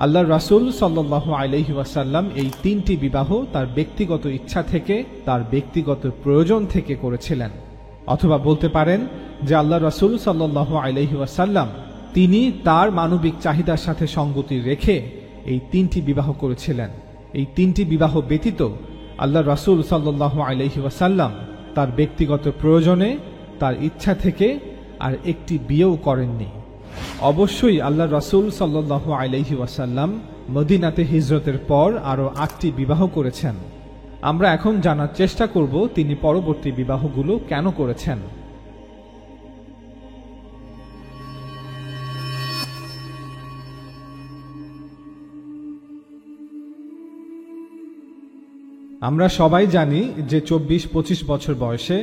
আল্লাহ রাসূল সাল্লাল্লাহু আলাইহি ওয়াসাল্লাম এই তিনটি বিবাহ তার ব্যক্তিগত ইচ্ছা থেকে, তার ব্যক্তিগত প্রয়োজন থেকে করেছিলেন। অথবা বলতে পারেন যে আল্লাহ রাসূল সাল্লাল্লাহু আলাইহি ওয়াসাল্লাম তিনি তার মানবিক চাহিদার সাথে সঙ্গতি রেখে এই তিনটি বিবাহ করেছিলেন। এই তিনটি বিবাহ ব্যতীত আল্লাহ রাসূল সাল্লাল্লাহু আলাইহি ওয়াসাল্লাম তার ব্যক্তিগত প্রয়োজনে, তার ইচ্ছা থেকে আর একটি বিয়েও করেননি। অবশ্যই আল্লাহ রাসূল সাল্লাল্লাহু আলাইহি ওয়াসাল্লাম মদিনাতে হিজরতের পর আরও ৮টি বিবাহ করেছেন। আমরা এখন জানার চেষ্টা করব তিনি পরবর্তী বিবাহগুলো কেন করেছেন। আমরা সবাই জানি যে ২৪-২৫ বছর বয়সে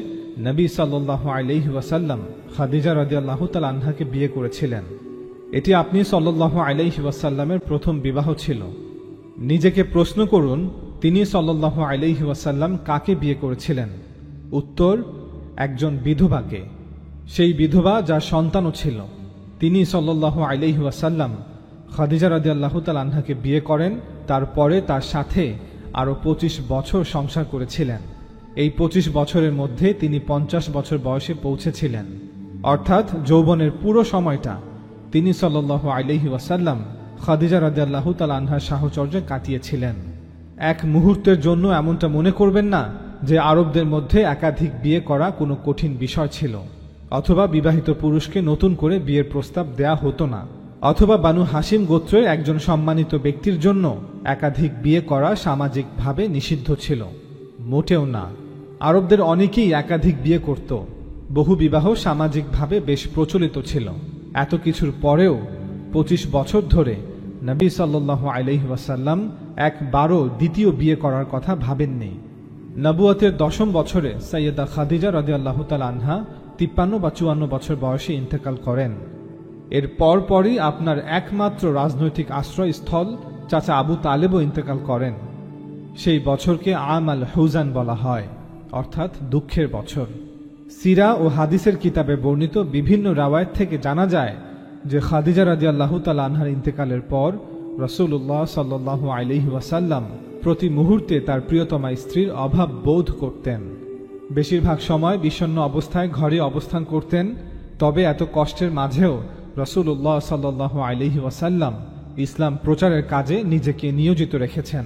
নবী সাল্লাল্লাহু আলাইহি ওয়াসাল্লাম খাদিজা রাদিয়াল্লাহু তাআলা আনহাকে বিয়ে করেছিলেন। এটি আপনি সাল্লাল্লাহু আলাইহি ওয়াসাল্লামের প্রথম বিবাহ ছিল। নিজেকে প্রশ্ন করুন, তিনি সাল্লাল্লাহু আলাইহি ওয়াসাল্লাম কাকে বিয়ে করেছিলেন? উত্তর, একজন বিধবাকে। সেই বিধবা যার সন্তানও ছিল। তিনি সাল্লাল্লাহু আলাইহি ওয়াসাল্লাম খাদিজা রাদিয়াল্লাহু তাআলা আনহাকে বিয়ে করেন। তারপরে তার সাথে আরও ২৫ বছর সংসার করেছিলেন। এই ২৫ বছরের মধ্যে তিনি ৫০ বছর বয়সে পৌঁছেছিলেন। অর্থাৎ যৌবনের পুরো সময়টা তিনি সাল্লাল্লাহু আলাইহি ওয়াসাল্লাম খাদিজা রাদিয়াল্লাহু তাআলা আনহার সাহচর্যে কাটিয়েছিলেন। এক মুহূর্তের জন্য এমনটা মনে করবেন না যে আরবদের মধ্যে একাধিক বিয়ে করা কোনো কঠিন বিষয় ছিল, অথবা বিবাহিত পুরুষকে নতুন করে বিয়ের প্রস্তাব দেয়া হতো না, অথবা বানু হাশিম গোত্রের একজন সম্মানিত ব্যক্তির জন্য একাধিক বিয়ে করা সামাজিকভাবে নিষিদ্ধ ছিল। মোটেও না। আরবদের অনেকেই একাধিক বিয়ে করত। বহু বিবাহ সামাজিকভাবে বেশ প্রচলিত ছিল। এত কিছুর পরেও ২৫ বছর ধরে নবী সাল্লাল্লাহু আলাইহি ওয়াসাল্লাম একবারও দ্বিতীয় বিয়ে করার কথা ভাবেননি। নবুয়তের ১০ম বছরে সাইয়্যেদা খাদিজা রাদিয়াল্লাহু তাআলা আনহা ৫৩ বা ৫৪ বছর বয়সে ইন্তেকাল করেন। এর পরপরই আপনার একমাত্র রাজনৈতিক আশ্রয়স্থল চাচা আবু তালেবও ইন্তেকাল করেন। সেই বছরকে আম আল হুজান বলা হয়, অর্থাৎ দুঃখের বছর। সিরা ও হাদিসের কিতাবে বর্ণিত বিভিন্ন রাওয়ায়াত থেকে জানা যায় যে খাদিজা রাদিয়াল্লাহু তাআলা আনহার ইন্তেকালের পর রাসূলুল্লাহ সাল্লাল্লাহু আলাইহি ওয়াসাল্লাম প্রতি মুহূর্তে তার প্রিয়তমা স্ত্রীর অভাব বোধ করতেন। বেশিরভাগ সময় বিষণ্ণ অবস্থায় ঘরে অবস্থান করতেন। তবে এত কষ্টের মাঝেও রাসূলুল্লাহ সাল্লাল্লাহু আলাইহি ওয়াসাল্লাম ইসলাম প্রচারের কাজে নিজেকে নিয়োজিত রেখেছেন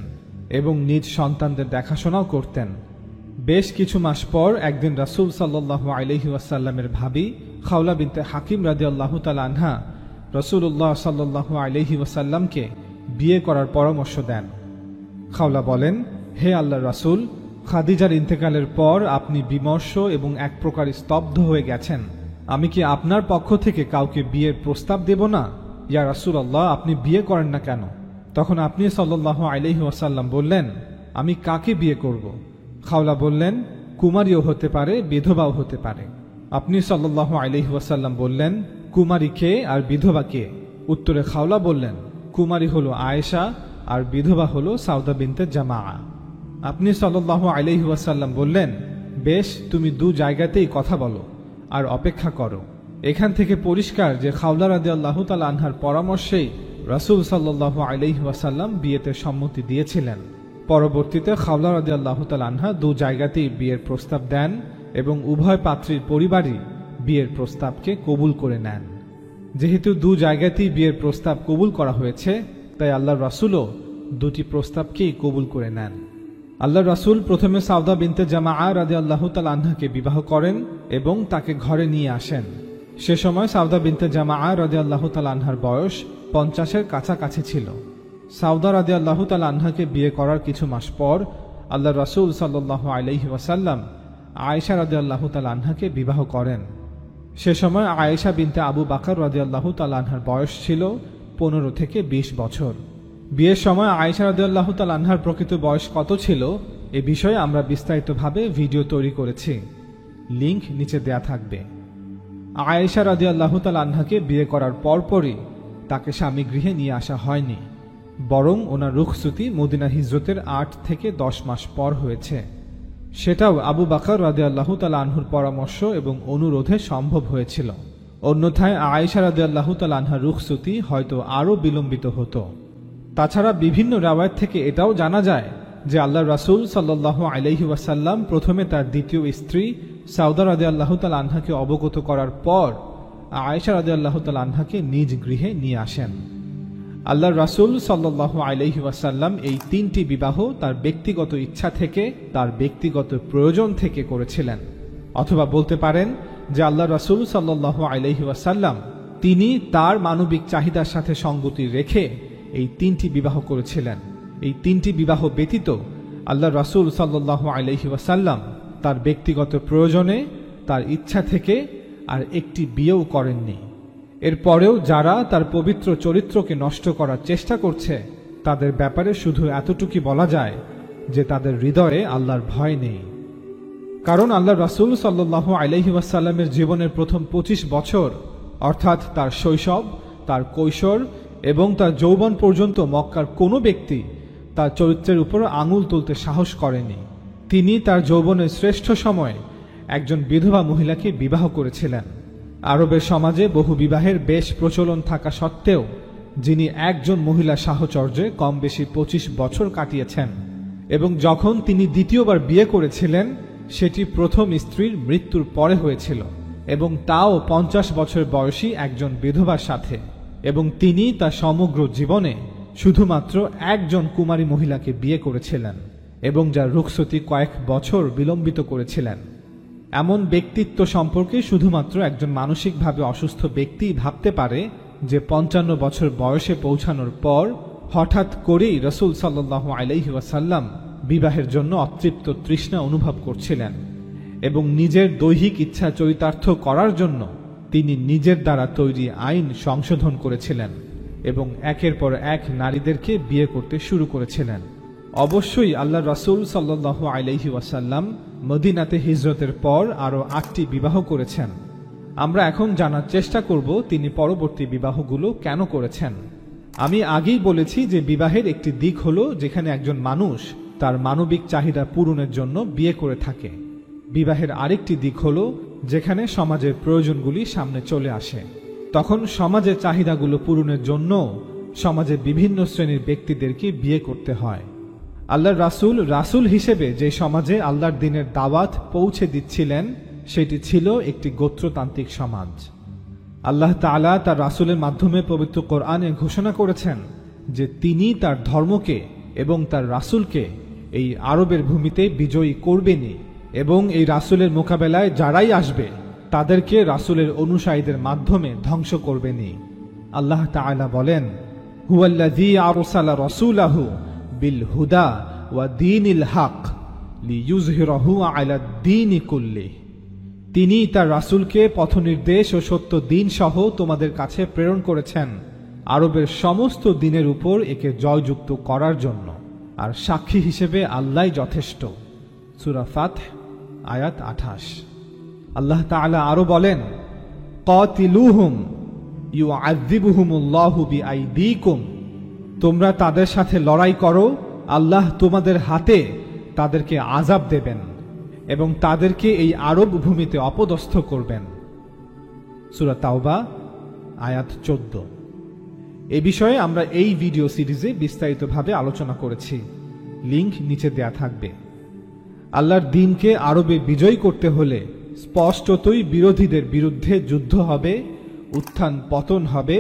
এবং নিজ সন্তানদের দেখাশোনাও করতেন। বেশ কিছু মাস পর একদিন রাসূল সাল্লাল্লাহু আলাইহি ওয়াসাল্লামের ভাবি খাওলা বিনতে হাকিম রাদিয়াল্লাহু তাআলা আনহা রাসূলুল্লাহ সাল্লাল্লাহু আলাইহি ওয়াসাল্লামকে বিয়ে করার পরামর্শ দেন। খাওলা বলেন, হে আল্লাহর রাসূল, খাদিজার ইন্তেকালের পর আপনি বিমর্ষ এবং এক প্রকার স্তব্ধ হয়ে গেছেন। আমি কি আপনার পক্ষ থেকে কাউকে বিয়ের প্রস্তাব দেব না? ইয়া রাসূলুল্লাহ, আপনি বিয়ে করেন না কেন? তখন আপনি সাল্লাল্লাহু আলাইহি ওয়াসাল্লাম বললেন, আমি কাকে বিয়ে করব? খাওলা বললেন, কুমারীও হতে পারে, বিধবাও হতে পারে। আপনি সাল্লাল্লাহু আলাইহি ওয়াসাল্লাম বললেন, কুমারী কে আর বিধবা কে? উত্তরে খাওলা বললেন, কুমারী হলো আয়েশা আর বিধবা হলো সাউদা বিনতে জামাআ। আপনি সাল্লাল্লাহু আলাইহি ওয়াসাল্লাম বললেন, বেশ, তুমি দু জায়গাতেই কথা বলো আর অপেক্ষা করো। এখান থেকে পরিষ্কার যে খাওলা রাদিয়াল্লাহু তাআলা আনহার পরামর্শেই রাসূল সাল্লাল্লাহু আলাইহি ওয়াসাল্লাম বিয়েতে সম্মতি দিয়েছিলেন। পরবর্তীতে খাওলা রাদিয়াল্লাহু তাআলা আনহা দু জায়গাতেই বিয়ের প্রস্তাব দেন এবং উভয় পাত্রীর পরিবারই বিয়ের প্রস্তাবকে কবুল করে নেন। যেহেতু দু জায়গাতেই বিয়ের প্রস্তাব কবুল করা হয়েছে, তাই আল্লাহর রাসূলও দুটি প্রস্তাবকেই কবুল করে নেন। আল্লাহর রাসূল প্রথমে সাউদা বিনতে জামাআ রাদিয়াল্লাহু তাআলা আনহাকে বিবাহ করেন এবং তাকে ঘরে নিয়ে আসেন। সে সময় সাউদা বিনতে জামাআ রাদিয়াল্লাহু তাআলা আনহার বয়স ৫০-এর কাছাকাছি ছিল। সাউদা রাদিয়াল্লাহু তাআলা আনহাকে বিয়ে করার কিছু মাস পর আল্লাহর রাসূল সাল্লাল্লাহু আলাইহি ওয়াসাল্লাম আয়েশা রাদিয়াল্লাহু তাআলা আনহাকে বিবাহ করেন। সে সময় আয়েশা বিনতে আবু বকর রাদিয়াল্লাহু তাআলা আনহার বয়স ছিল ১৫ থেকে ২০ বছর। বিয়ের সময় আয়েশা রাদিয়াল্লাহু তাআলা আনহার প্রকৃত বয়স কত ছিল এ বিষয়ে আমরা বিস্তারিতভাবে ভিডিও তৈরি করেছি, লিংক নিচে দেয়া থাকবে। আয়েশা রাদিয়াল্লাহু তাআলা আনহাকে বিয়ে করার পরপরই তাকে স্বামী গৃহে নিয়ে আসা হয়নি, বরং ওনার রুখসুতি মদিনা হিজরতের ৮ থেকে ১০ মাস পর হয়েছে। সেটাও আবু বকর রাদিয়াল্লাহু তাআলা আনহুর পরামর্শ এবং অনুরোধে সম্ভব হয়েছিল। অন্যথায় আয়েশা রাদিয়াল্লাহু তাআলা আনহার রুখসুতি হয়তো আরও বিলম্বিত হতো। তাছাড়া বিভিন্ন রাওয়ায়াত থেকে এটাও জানা যায় যে আল্লাহ রাসূল সাল্লাল্লাহু আলাইহি ওয়াসাল্লাম প্রথমে তার দ্বিতীয় স্ত্রী সাউদা রাদিয়াল্লাহু তাআলা আনহাকে অবগত করার পর আয়েশা রাদিয়াল্লাহু তাআলা আনহাকে নিজ গৃহে নিয়ে আসেন। আল্লাহ রাসূল সাল্লাল্লাহু আলাইহি ওয়াসাল্লাম এই তিনটি বিবাহ তার ব্যক্তিগত ইচ্ছা থেকে, তার ব্যক্তিগত প্রয়োজন থেকে করেছিলেন। অথবা বলতে পারেন যে আল্লাহ রাসূল সাল্লাল্লাহু আলাইহি ওয়াসাল্লাম তিনি তার মানবিক চাহিদার সাথে সঙ্গতি রেখে এই তিনটি বিবাহ করেছিলেন। এই তিনটি বিবাহ ব্যতীত আল্লাহ রাসূল সাল্লাল্লাহু আলাইহি ওয়াসাল্লাম তার ব্যক্তিগত প্রয়োজনে, তার ইচ্ছা থেকে আর একটি বিয়েও করেননি। এরপরেও যারা তার পবিত্র চরিত্রকে নষ্ট করার চেষ্টা করছে তাদের ব্যাপারে শুধু এতটুকুই বলা যায় যে তাদের হৃদয়ে আল্লাহর ভয় নেই। কারণ আল্লাহ রাসূল সাল্লাল্লাহু আলাইহি ওয়াসাল্লামের জীবনের প্রথম 25 বছর, অর্থাৎ তার শৈশব, তার কৈশোর এবং তার যৌবন পর্যন্ত মক্কার কোনো ব্যক্তি তার চরিত্রের উপর আঙুল তুলতে সাহস করেনি। তিনি তার যৌবনের শ্রেষ্ঠ সময়ে একজন বিধবা মহিলাকে বিবাহ করেছিলেন। আরবের সমাজে বহু বিবাহের বেশ প্রচলন থাকা সত্ত্বেও যিনি একজন মহিলা সাহচর্যে কম বেশি 25 বছর কাটিয়েছেন এবং যখন তিনি দ্বিতীয়বার বিয়ে করেছিলেন সেটি প্রথম স্ত্রীর মৃত্যুর পরে হয়েছিল এবং তাও 50 বছর বয়সী একজন বিধবার সাথে, এবং তিনি তার সমগ্র জীবনে শুধুমাত্র একজন কুমারী মহিলাকে বিয়ে করেছিলেন এবং যার রুখসতি কয়েক বছর বিলম্বিত করেছিলেন। এমন ব্যক্তিত্ব সম্পর্কে শুধুমাত্র একজন মানসিকভাবে অসুস্থ ব্যক্তি ভাবতে পারে যে 55 বছর বয়সে পৌঁছানোর পর হঠাৎ করেই রাসূল সাল্লাল্লাহু আলাইহি ওয়াসাল্লাম বিবাহের জন্য অতৃপ্ত তৃষ্ণা অনুভব করছিলেন এবং নিজের দৈহিক ইচ্ছা চরিতার্থ করার জন্য তিনি নিজের দ্বারা তৈরি আইন সংশোধন করেছিলেন এবং একের পর এক নারীদেরকে বিয়ে করতে শুরু করেছিলেন। অবশ্যই আল্লাহ রাসূল সাল্লাল্লাহু আলাইহি ওয়াসাল্লাম মদিনাতে হিজরতের পর আরও 8টি বিবাহ করেছেন। আমরা এখন জানার চেষ্টা করব তিনি পরবর্তী বিবাহগুলো কেন করেছেন। আমি আগেই বলেছি যে বিবাহের একটি দিক হলো যেখানে একজন মানুষ তার মানবিক চাহিদা পূরণের জন্য বিয়ে করে থাকে। বিবাহের আরেকটি দিক হলো যেখানে সমাজের প্রয়োজনগুলি সামনে চলে আসে। তখন সমাজের চাহিদাগুলো পূরণের জন্য সমাজে বিভিন্ন শ্রেণীর ব্যক্তিদেরকে বিয়ে করতে হয়। আল্লাহর রাসূল হিসেবে যে সমাজে আল্লাহর দ্বীনের দাওয়াত পৌঁছে দিচ্ছিলেন সেটি ছিল একটি গোত্রতান্ত্রিক সমাজ। আল্লাহ তাআলা তার রাসূলের মাধ্যমে পবিত্র কোরআনে ঘোষণা করেছেন যে তিনি তার ধর্মকে এবং তার রাসূলকে এই আরবের ভূমিতে বিজয়ী করবেনই এবং এই রাসূলের মোকাবেলায় যারাই আসবে তাদেরকে রাসূলের অনুসারীদের মাধ্যমে ধ্বংস করবেনই। আল্লাহ তাআলা বলেন, হুয়াল্লাযী আরসালা রাসূলাহু বিল হুদা ওয়া দীনিল হক লিইয়ুযহিরাহু আলাদ দীনি কুল্লিহি। তিনি তার রাসূলকে পথনির্দেশ ও সত্য দ্বীন সহ তোমাদের কাছে প্রেরণ করেছেন আরবের সমস্ত দ্বীনের উপর একে জয়যুক্ত করার জন্য, আর সাক্ষী হিসেবে আল্লাহই যথেষ্ট। সূরা ফাতহ আয়াত 28। আল্লাহ তাআলা আরো বলেন, কাতিলুহুম ইউআযিবুহুমুল্লাহু বিআইদিকুম। তোমরা তাদের সাথে লড়াই করো, আল্লাহ তোমাদের হাতে তাদেরকে আযাব দেবেন এবং তাদেরকে এই আরব ভূমিতে অপদস্থ করবেন। সূরা তাওবা আয়াত 14। এ বিষয়ে আমরা এই ভিডিও সিরিজে বিস্তারিতভাবে আলোচনা করেছি, লিংক নিচে দেয়া থাকবে। আল্লাহর দ্বীনকে আরবে বিজয় করতে হলে স্পষ্টতই বিরোধীদের বিরুদ্ধে যুদ্ধ হবে, উত্থান পতন হবে,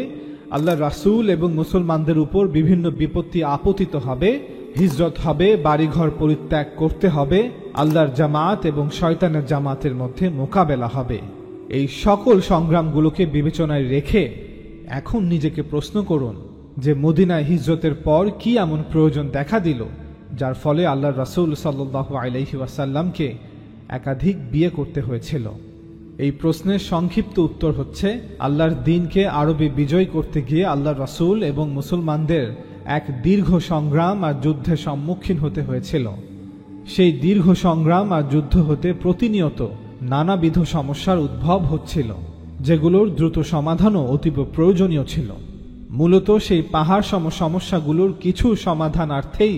আল্লাহর রাসূল এবং মুসলমানদের উপর বিভিন্ন বিপত্তি আপতিত হবে, হিজরত হবে, বাড়িঘর পরিত্যাগ করতে হবে, আল্লাহর জামাত এবং শয়তানের জামাতের মধ্যে মোকাবেলা হবে। এই সকল সংগ্রামগুলোকে বিবেচনায় রেখে এখন নিজেকে প্রশ্ন করুন যে মদিনায় হিজরতের পর কি এমন প্রয়োজন দেখা দিল যার ফলে আল্লাহর রাসূল সাল্লাল্লাহু আলাইহি ওয়াসাল্লামকে একাধিক বিয়ে করতে হয়েছিল। এই প্রশ্নের সংক্ষিপ্ত উত্তর হচ্ছে, আল্লাহর দ্বীনকে আরবে বিজয় করতে গিয়ে আল্লাহর রাসূল এবং মুসলমানদের এক দীর্ঘ সংগ্রাম আর যুদ্ধের সম্মুখীন হতে হয়েছিল। সেই দীর্ঘ সংগ্রাম আর যুদ্ধ হতে প্রতিনিয়ত নানাবিধ সমস্যার উদ্ভব হচ্ছিল, যেগুলোর দ্রুত সমাধানও অতীব প্রয়োজনীয় ছিল। মূলত সেই পাহাড় সম সমস্যাগুলোর কিছু সমাধানার্থেই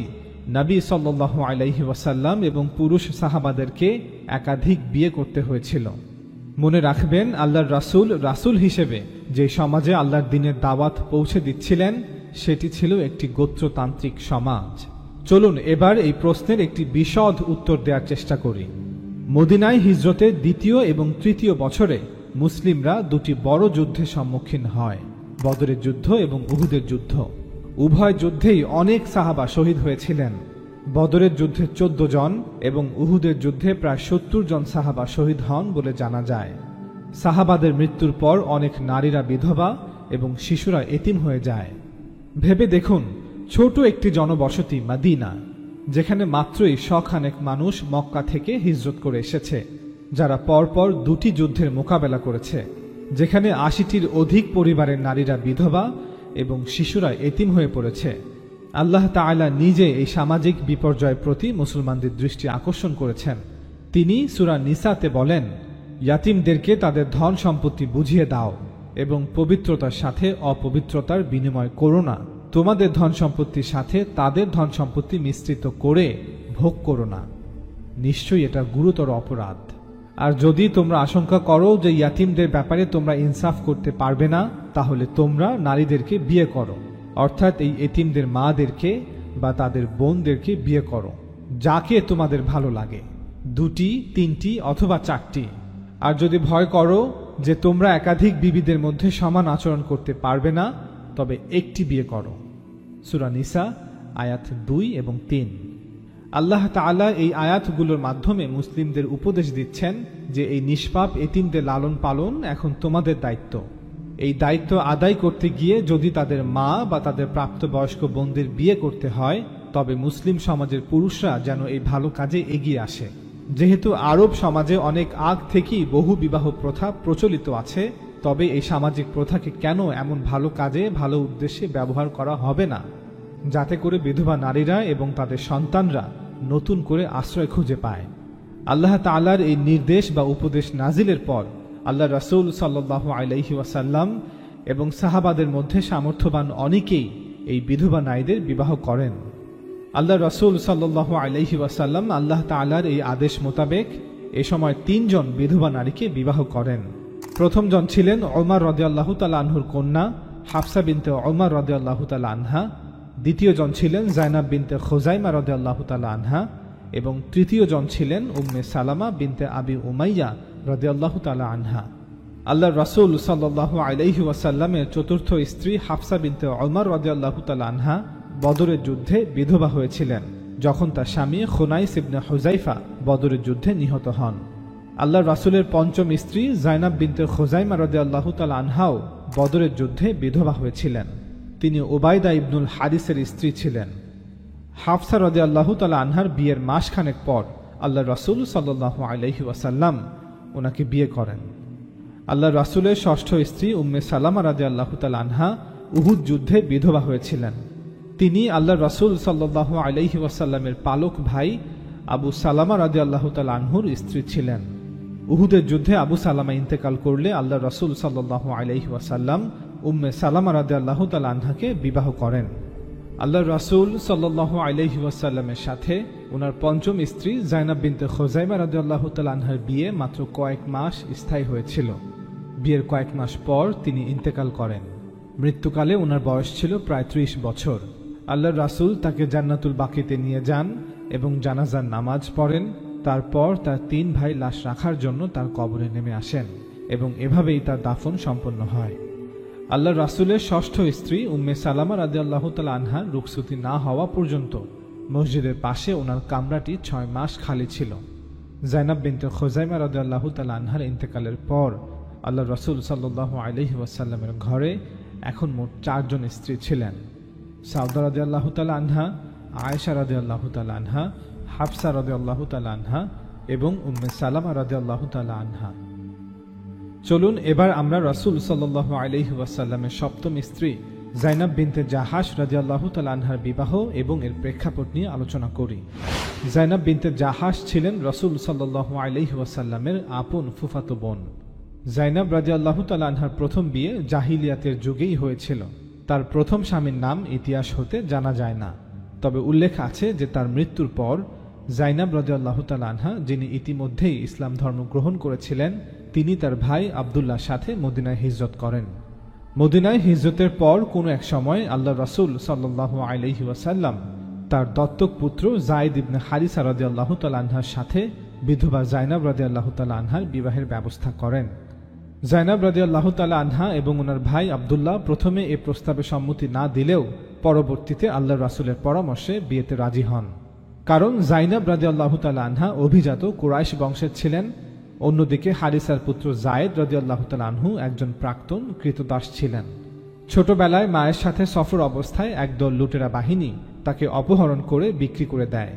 নবী সাল্লাল্লাহু আলাইহি ওয়াসাল্লাম এবং পুরুষ সাহাবাদেরকে একাধিক বিয়ে করতে হয়েছিল। মনে রাখবেন, আল্লাহর রাসূল হিসেবে যে সমাজে আল্লাহর দ্বীনের দাওয়াত পৌঁছে দিচ্ছিলেন সেটি ছিল একটি গোত্রতান্ত্রিক সমাজ। চলুন এবার এই প্রশ্নের একটি বিশদ উত্তর দেওয়ার চেষ্টা করি। মদিনায় হিজরতের দ্বিতীয় এবং তৃতীয় বছরে মুসলিমরা দুটি বড় যুদ্ধের সম্মুখীন হয়, বদরের যুদ্ধ এবং উহুদের যুদ্ধ। উভয় যুদ্ধেই অনেক সাহাবা শহীদ হয়েছিলেন। বদরের যুদ্ধে 14 জন এবং উহুদের যুদ্ধে প্রায় 70 জন সাহাবা শহীদ হন বলে জানা যায়। সাহাবাদের মৃত্যুর পর অনেক নারীরা বিধবা এবং শিশুরা এতিম হয়ে যায়। ভেবে দেখুন, ছোট একটি জনবসতি মাদিনা, যেখানে মাত্রই শখানেক মানুষ মক্কা থেকে হিজরত করে এসেছে, যারা পরপর দুটি যুদ্ধের মোকাবেলা করেছে, যেখানে 80টির অধিক পরিবারের নারীরা বিধবা এবং শিশুরা এতিম হয়ে পড়েছে। আল্লাহ তাআলা নিজে এই সামাজিক বিপর্যয়ের প্রতি মুসলমানদের দৃষ্টি আকর্ষণ করেছেন। তিনি সূরা নিসাতে বলেন, ইয়াতিমদেরকে তাদের ধন সম্পত্তি বুঝিয়ে দাও এবং পবিত্রতার সাথে অপবিত্রতার বিনিময় করো না। তোমাদের ধন সম্পত্তির সাথে তাদের ধন সম্পত্তি মিশ্রিত করে ভোগ করো না। নিশ্চয়ই এটা গুরুতর অপরাধ। আর যদি তোমরা আশঙ্কা করো যে ইয়াতিমদের ব্যাপারে তোমরা ইনসাফ করতে পারবে না, তাহলে তোমরা নারীদেরকে বিয়ে করো, অর্থাৎ এই এতিমদের মাদেরকে বা তাদের বোনদেরকে বিয়ে করো, যাকে তোমাদের ভালো লাগে, 2টি, 3টি অথবা 4টি। আর যদি ভয় করো যে তোমরা একাধিক বিবিদের মধ্যে সমান আচরণ করতে পারবে না, তবে একটি বিয়ে করো। সূরা নিসা আয়াত 2 এবং 3। আল্লাহ তাআলা এই আয়াতগুলোর মাধ্যমে মুসলিমদের উপদেশ দিচ্ছেন যে এই নিষ্পাপ এতিমদের লালন পালন এখন তোমাদের দায়িত্ব। এই দায়িত্ব আদায় করতে গিয়ে যদি তাদের মা বা তাদের প্রাপ্তবয়স্ক বোনদের বিয়ে করতে হয়, তবে মুসলিম সমাজের পুরুষরা যেন এই ভালো কাজে এগিয়ে আসে। যেহেতু আরব সমাজে অনেক আগ থেকেই বহু বিবাহ প্রথা প্রচলিত আছে, তবে এই সামাজিক প্রথাকে কেন এমন ভালো কাজে ভালো উদ্দেশ্যে ব্যবহার করা হবে না, যাতে করে বিধবা নারীরা এবং তাদের সন্তানরা নতুন করে আশ্রয় খুঁজে পায়। আল্লাহ তাআলার এই নির্দেশ বা উপদেশ নাজিলের পর আল্লাহ রাসূল সাল্লাল্লাহু আলাইহি ওয়াসাল্লাম এবং সাহাবাদের মধ্যে সামর্থ্যবান অনেকেই এই বিধবা নারীদের বিবাহ করেন। আল্লাহ রাসূল সাল্লাল্লাহু আলাইহি ওয়াসাল্লাম আল্লাহ তাআলার এই আদেশ মোতাবেক এ সময় 3 জন বিধবা নারীকে বিবাহ করেন। প্রথম জন ছিলেন ওমর রাদিয়াল্লাহু তাআলা আনহুর কন্যা হাফসা বিনতে ওমর রাদিয়াল্লাহু তাআলা আনহা, দ্বিতীয় জন ছিলেন যায়েনব বিনতে খুজাইমা রাদিয়াল্লাহু তাআলা আনহা এবং তৃতীয় জন ছিলেন উম্মে সালামা বিনতে আবি উমাইয়া রাদিয়াল্লাহু তাআলা আনহা। আল্লাহর রাসূল সাল্লাল্লাহু আলাইহি ওয়াসাল্লামের চতুর্থ স্ত্রী হাফসা বিনতে ওমর রাদিয়াল্লাহু তাআলা আনহা বদরের যুদ্ধে বিধবা হয়েছিলেন, যখন তার স্বামী খুনাইস ইবনে হুযাইফা বদরের যুদ্ধে নিহত হন। আল্লাহর রাসূলের পঞ্চম স্ত্রী যায়েনব বিনতে খুজাইমা রাদিয়াল্লাহু তাআলা আনহাও বদরের যুদ্ধে বিধবা হয়েছিলেন। তিনি উবাইদা ইবনুল হারিসের স্ত্রী ছিলেন। হাফসা রাদিয়াল্লাহু তাআলা আনহার বিয়ের মাসখানেক পর আল্লাহর রাসূল সাল্লাল্লাহু আলাইহি ওয়াসাল্লাম ওনাকে বিয়ে করেন। আল্লাহর রাসূলের ষষ্ঠ স্ত্রী উম্মে সালামা রাদিয়াল্লাহু তাআলা আনহা উহুদ যুদ্ধে বিধবা হয়েছিলেন। তিনি আল্লাহর রাসূল সাল্লাল্লাহু আলাইহি ওয়াসাল্লামের পালক ভাই আবু সালামা রাদিয়াল্লাহু তাআলা আনহুর স্ত্রী ছিলেন। উহুদের যুদ্ধে আবু সালামা ইন্তেকাল করলে আল্লাহর রাসূল সাল্লাল্লাহু আলাইহি ওয়াসাল্লাম উম্মে সালামা রাদিয়াল্লাহু তাআলা আনহাকে বিবাহ করেন। আল্লাহর রাসূল সাল্লাল্লাহু আলাইহি ওয়াসাল্লামের সাথে ওনার পঞ্চম স্ত্রী যায়েনব বিনতে খুজাইমা রাদিয়াল্লাহু তাআলা আনহার বিয়ে মাত্র কয়েক মাস স্থায়ী হয়েছিল। বিয়ের কয়েক মাস পর তিনি ইন্তেকাল করেন। মৃত্যুকালে ওনার বয়স ছিল প্রায় 30 বছর। আল্লাহর রাসূল তাকে জান্নাতুল বাকিতে নিয়ে যান এবং জানাজার নামাজ পড়েন। তারপর তার 3 ভাই লাশ রাখার জন্য তার কবরে নেমে আসেন এবং এভাবেই তার দাফন সম্পন্ন হয়। আল্লাহর রাসূলের ষষ্ঠ স্ত্রী উম্মে সালামা রাদিয়াল্লাহু তাআলা আনহার রুখসতি না হওয়া পর্যন্ত মসজিদের পাশে ওনার কামরাটি 6 মাস খালি ছিল। যায়েনব বিনতে খুজাইমা রাদিয়াল্লাহু তাআলা আনহার ইন্তেকালের পর আল্লাহর রাসূল সাল্লাল্লাহু আলাইহি ওয়াসাল্লামের ঘরে এখন মোট 4 জন স্ত্রী ছিলেন। সাউদা রাদিয়াল্লাহু তাআলা আনহা, আয়েশা রাদিয়াল্লাহু তাআলা আনহা, হাফসা রাদিয়াল্লাহু তাআলা আনহা এবং উম্মে সালামা রাদিয়াল্লাহু তাআলা আনহা। চলুন এবার আমরা রাসূল সাল্লাল্লাহু আলাইহি ওয়াসাল্লামের সপ্তম স্ত্রী যায়েনব বিনতে জাহাশ রাদিয়াল্লাহু তাআলা আনহার বিবাহ এবং এর প্রেক্ষাপট নিয়ে আলোচনা করি। যায়েনব বিনতে জাহাশ ছিলেন রাসূল সাল্লাল্লাহু আলাইহি ওয়াসাল্লামের আপন ফুফাতো বোন। যায়েনব রাদিয়াল্লাহু তাআলা আনহার প্রথম বিয়ে জাহিলিয়াতের যুগেই হয়েছিল। তার প্রথম স্বামীর নাম ইতিহাস হতে জানা যায় না, তবে উল্লেখ আছে যে তার মৃত্যুর পর যায়েনব রাদিয়াল্লাহু তাআলা আনহা, যিনি ইতিমধ্যেই ইসলাম ধর্ম গ্রহণ করেছিলেন, তিনি তার ভাই আব্দুল্লাহর সাথে মদিনায় হিজরত করেন। মদিনায় হিজরতের পর কোনো এক সময় আল্লাহ রাসূল সাল্লাল্লাহু আলাইহি ওয়াসাল্লাম তার দত্তক পুত্র যায়েদ ইবনে হারিসা রাদিয়াল্লাহু তাআলা আনহার সাথে বিধবা যায়নাব রাদিয়াল্লাহু তাআলা আনহার বিবাহের ব্যবস্থা করেন। যায়নাব রাদিয়াল্লাহু তাআলা আনহা এবং ওনার ভাই আব্দুল্লাহ প্রথমে এ প্রস্তাবে সম্মতি না দিলেও পরবর্তীতে আল্লাহ রাসূলের পরামর্শে বিয়েতে রাজি হন। কারণ যায়নাব রাদিয়াল্লাহু তাআলা আনহা অভিজাত কুরাইশ বংশের ছিলেন। অন্যদিকে হারিসার পুত্র যায়েদ রাদিয়াল্লাহু তাআলা আনহু একজন প্রাক্তন কৃতদাস ছিলেন। ছোটবেলায় মায়ের সাথে সফর অবস্থায় একদল লুটেরা বাহিনী তাকে অপহরণ করে বিক্রি করে দেয়।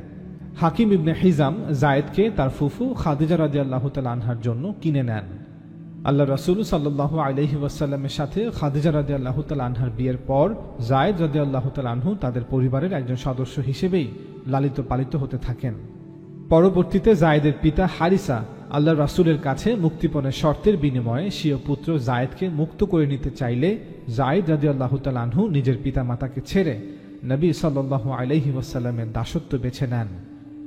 হাকিম ইবনে হিজাম যায়েদকে তার ফুফু খাদিজা রাদিয়াল্লাহু তাআলা আনহার জন্য কিনে নেন। আল্লাহ রাসূল সাল্লাল্লাহু আলাইহি ওয়াসাল্লামের সাথে খাদিজা রাদিয়াল্লাহু তাআলা আনহার বিয়ের পর যায়েদ রাদিয়াল্লাহু তাআলা আনহু তাদের পরিবারের একজন সদস্য হিসেবেই লালিত পালিত হতে থাকেন। পরবর্তীতে যায়েদের পিতা হারিসা আল্লাহ রাসূলের কাছে মুক্তিপণের শর্তের বিনিময়ে স্বীয় পুত্র যায়েদকে মুক্ত করে নিতে চাইলে যায়েদ রাদিয়াল্লাহু তাআলা আনহু নিজের পিতামাতাকে ছেড়ে নবী সাল্লাল্লাহু আলাইহি ওয়াসাল্লামের দাসত্ব বেছে নেন।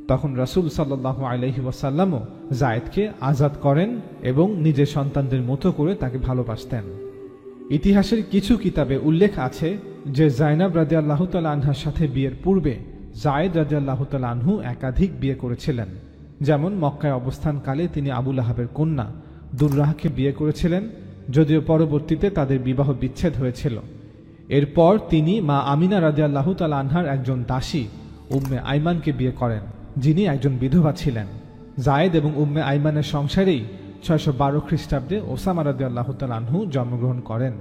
তখন রাসূল সাল্লাল্লাহু আলাইহি ওয়াসাল্লামও যায়েদকে আজাদ করেন এবং নিজের সন্তানদের মতো করে তাকে ভালোবাসতেন। ইতিহাসের কিছু কিতাবে উল্লেখ আছে যে যায়নাব রাদিয়াল্লাহু তাআলা আনহার সাথে বিয়ের পূর্বে যায়েদ রাদিয়াল্লাহু তাআলা আনহু একাধিক বিয়ে করেছিলেন। যেমন মক্কায় অবস্থানকালে তিনি আবু লাহাবের কন্যা দুররাহকে বিয়ে করেছিলেন, যদিও পরবর্তীতে তাদের বিবাহ বিচ্ছেদ হয়েছিল। এরপর তিনি মা আমিনা রাদিয়াল্লাহু তাআলা আনহার একজন দাসী উম্মে আইমানকে বিয়ে করেন, যিনি একজন বিধবা ছিলেন। যায়েদ এবং উম্মে আইমানের সংসারেই 612 খ্রিস্টাব্দে ওসামা রাদিয়াল্লাহু তাআলা আনহু জন্মগ্রহণ করেন।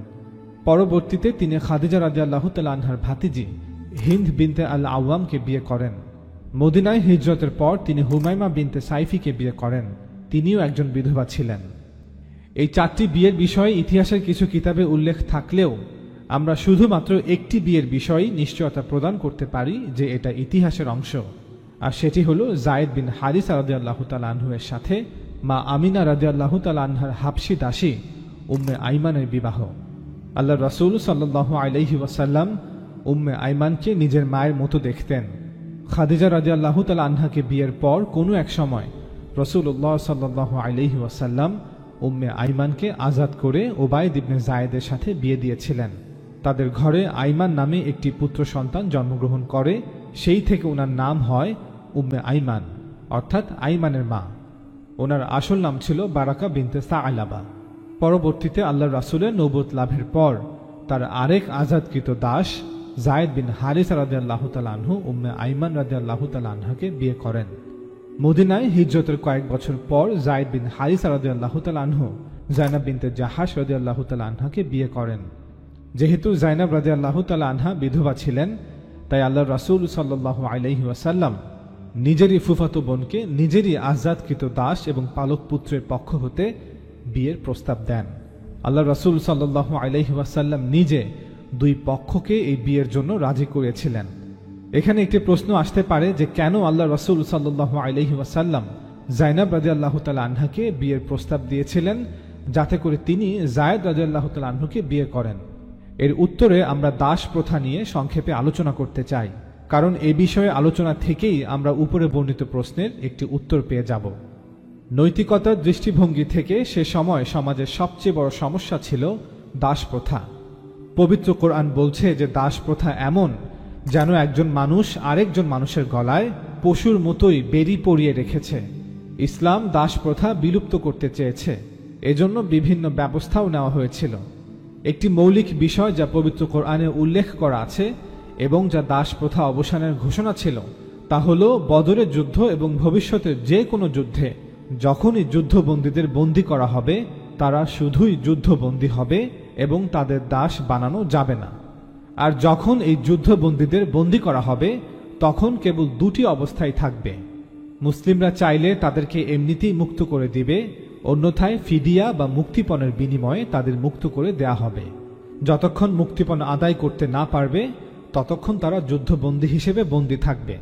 পরবর্তীতে তিনি খাদিজা রাদিয়াল্লাহু তাআলা আনহার ভাতিজি হিন্দ বিনতে আল আওয়ামকে বিয়ে করেন। মদিনায় হিজরতের পর তিনি হুমায়মা বিনতে সাইফিকে বিয়ে করেন, তিনিও একজন বিধবা ছিলেন। এই 4টি বিয়ের বিষয়ে ইতিহাসের কিছু কিতাবে উল্লেখ থাকলেও আমরা শুধুমাত্র একটি বিয়ের বিষয়ে নিশ্চয়তা প্রদান করতে পারি যে এটা ইতিহাসের অংশ, আর সেটি হলো যায়েদ বিন হারিসা রাদিয়াল্লাহু তাআলা আনহু এর সাথে মা আমিনা রাদিয়াল্লাহু তাআলা আনহার হাবশী দাসী উম্মে আইমানের বিবাহ। আল্লাহ রাসূল সাল্লাল্লাহু আলাইহি ওয়াসাল্লাম উম্মে আইমানকে নিজের মায়ের মতো দেখতেন। খাদিজা রাদিয়াল্লাহু তাআলা আনহাকে বিয়ের পর কোনো এক সময় রাসূলুল্লাহ সাল্লাল্লাহু আলাইহি ওয়াসাল্লাম উম্মে আইমানকে আজাদ করে উবাইদ ইবনে যায়েদের সাথে বিয়ে দিয়েছিলেন। তাদের ঘরে আইমান নামে একটি পুত্র সন্তান জন্মগ্রহণ করে, সেই থেকে ওনার নাম হয় উম্মে আইমান, অর্থাৎ আইমানের মা। ওনার আসল নাম ছিল বারাকা বিনতে সাআলাবা। পরবর্তীতে আল্লাহর রাসূলের নবুয়ত লাভের পর তার আরেক আজাদকৃত দাস যায়েদ বিন হারিসা রাদিয়াল্লাহু তাআলা আনহু উম্মে আইমান রাদিয়াল্লাহু তাআলা আনহাকে বিয়ে করেন। মদিনায় হিজরতের কয়েক বছর পর যায়েদ বিন হারিসা রাদিয়াল্লাহু তাআলা আনহু যায়নাব বিনতে জাহাশ রাদিয়াল্লাহু তাআলা আনহাকে বিয়ে করেন। যেহেতু যায়নাব রাদিয়াল্লাহু তাআলা আনহা বিধবা ছিলেন, তাই আল্লাহর রাসূল সাল্লাল্লাহু আলাইহি ওয়াসাল্লাম নিজেরই ফুফাতো বোনকে নিজেরই আজাদকৃত দাস এবং পালক পুত্রের পক্ষ হতে বিয়ের প্রস্তাব দেন। আল্লাহর রাসূল সাল্লাল্লাহু আলাইহি ওয়াসাল্লাম নিজে দুই পক্ষকে এই বিয়ের জন্য রাজি করেছিলেন। এখানে একটি প্রশ্ন আসতে পারে যে কেন আল্লাহ রাসূল সাল্লাল্লাহু আলাইহি ওয়াসাল্লাম যায়নাব রাদিয়াল্লাহু তাআলা আনহাকে বিয়ের প্রস্তাব দিয়েছিলেন যাতে করে তিনি যায়েদ রাদিয়াল্লাহু তাআলা আনহুকে বিয়ে করেন। এর উত্তরে আমরা দাস প্রথা নিয়ে সংক্ষেপে আলোচনা করতে চাই, কারণ এ বিষয়ে আলোচনা থেকেই আমরা উপরে বর্ণিত প্রশ্নের একটি উত্তর পেয়ে যাব। নৈতিকতার দৃষ্টিভঙ্গি থেকে সে সময় সমাজের সবচেয়ে বড় সমস্যা ছিল দাস প্রথা। পবিত্র কোরআন বলছে যে দাস প্রথা এমন যেন একজন মানুষ আরেকজন মানুষের গলায় পশুর মতোই বেড়ি পরিয়ে রেখেছে। ইসলাম দাস প্রথা বিলুপ্ত করতে চেয়েছে, এজন্য বিভিন্ন ব্যবস্থাও নেওয়া হয়েছিল। একটি মৌলিক বিষয় যা পবিত্র কোরআনে উল্লেখ করা আছে এবং যা দাস প্রথা অবসানের ঘোষণা ছিল তা হল বদরের যুদ্ধ এবং ভবিষ্যতের যে কোনো যুদ্ধে যখনই যুদ্ধবন্দীদের বন্দী করা হবে তারা শুধুই যুদ্ধবন্দী হবে এবং তাদের দাস বানানো যাবে না। আর যখন এই যুদ্ধবন্দীদের বন্দী করা হবে তখন কেবল দুটি অবস্থায় থাকবে। মুসলিমরা চাইলে তাদেরকে এমনিতেই মুক্ত করে দিবে, অন্যথায় ফিদিয়া বা মুক্তিপণের বিনিময়ে তাদের মুক্ত করে দেয়া হবে। যতক্ষণ মুক্তিপণ আদায় করতে না পারবে ততক্ষণ তারা যুদ্ধবন্দী হিসেবে বন্দী থাকবে।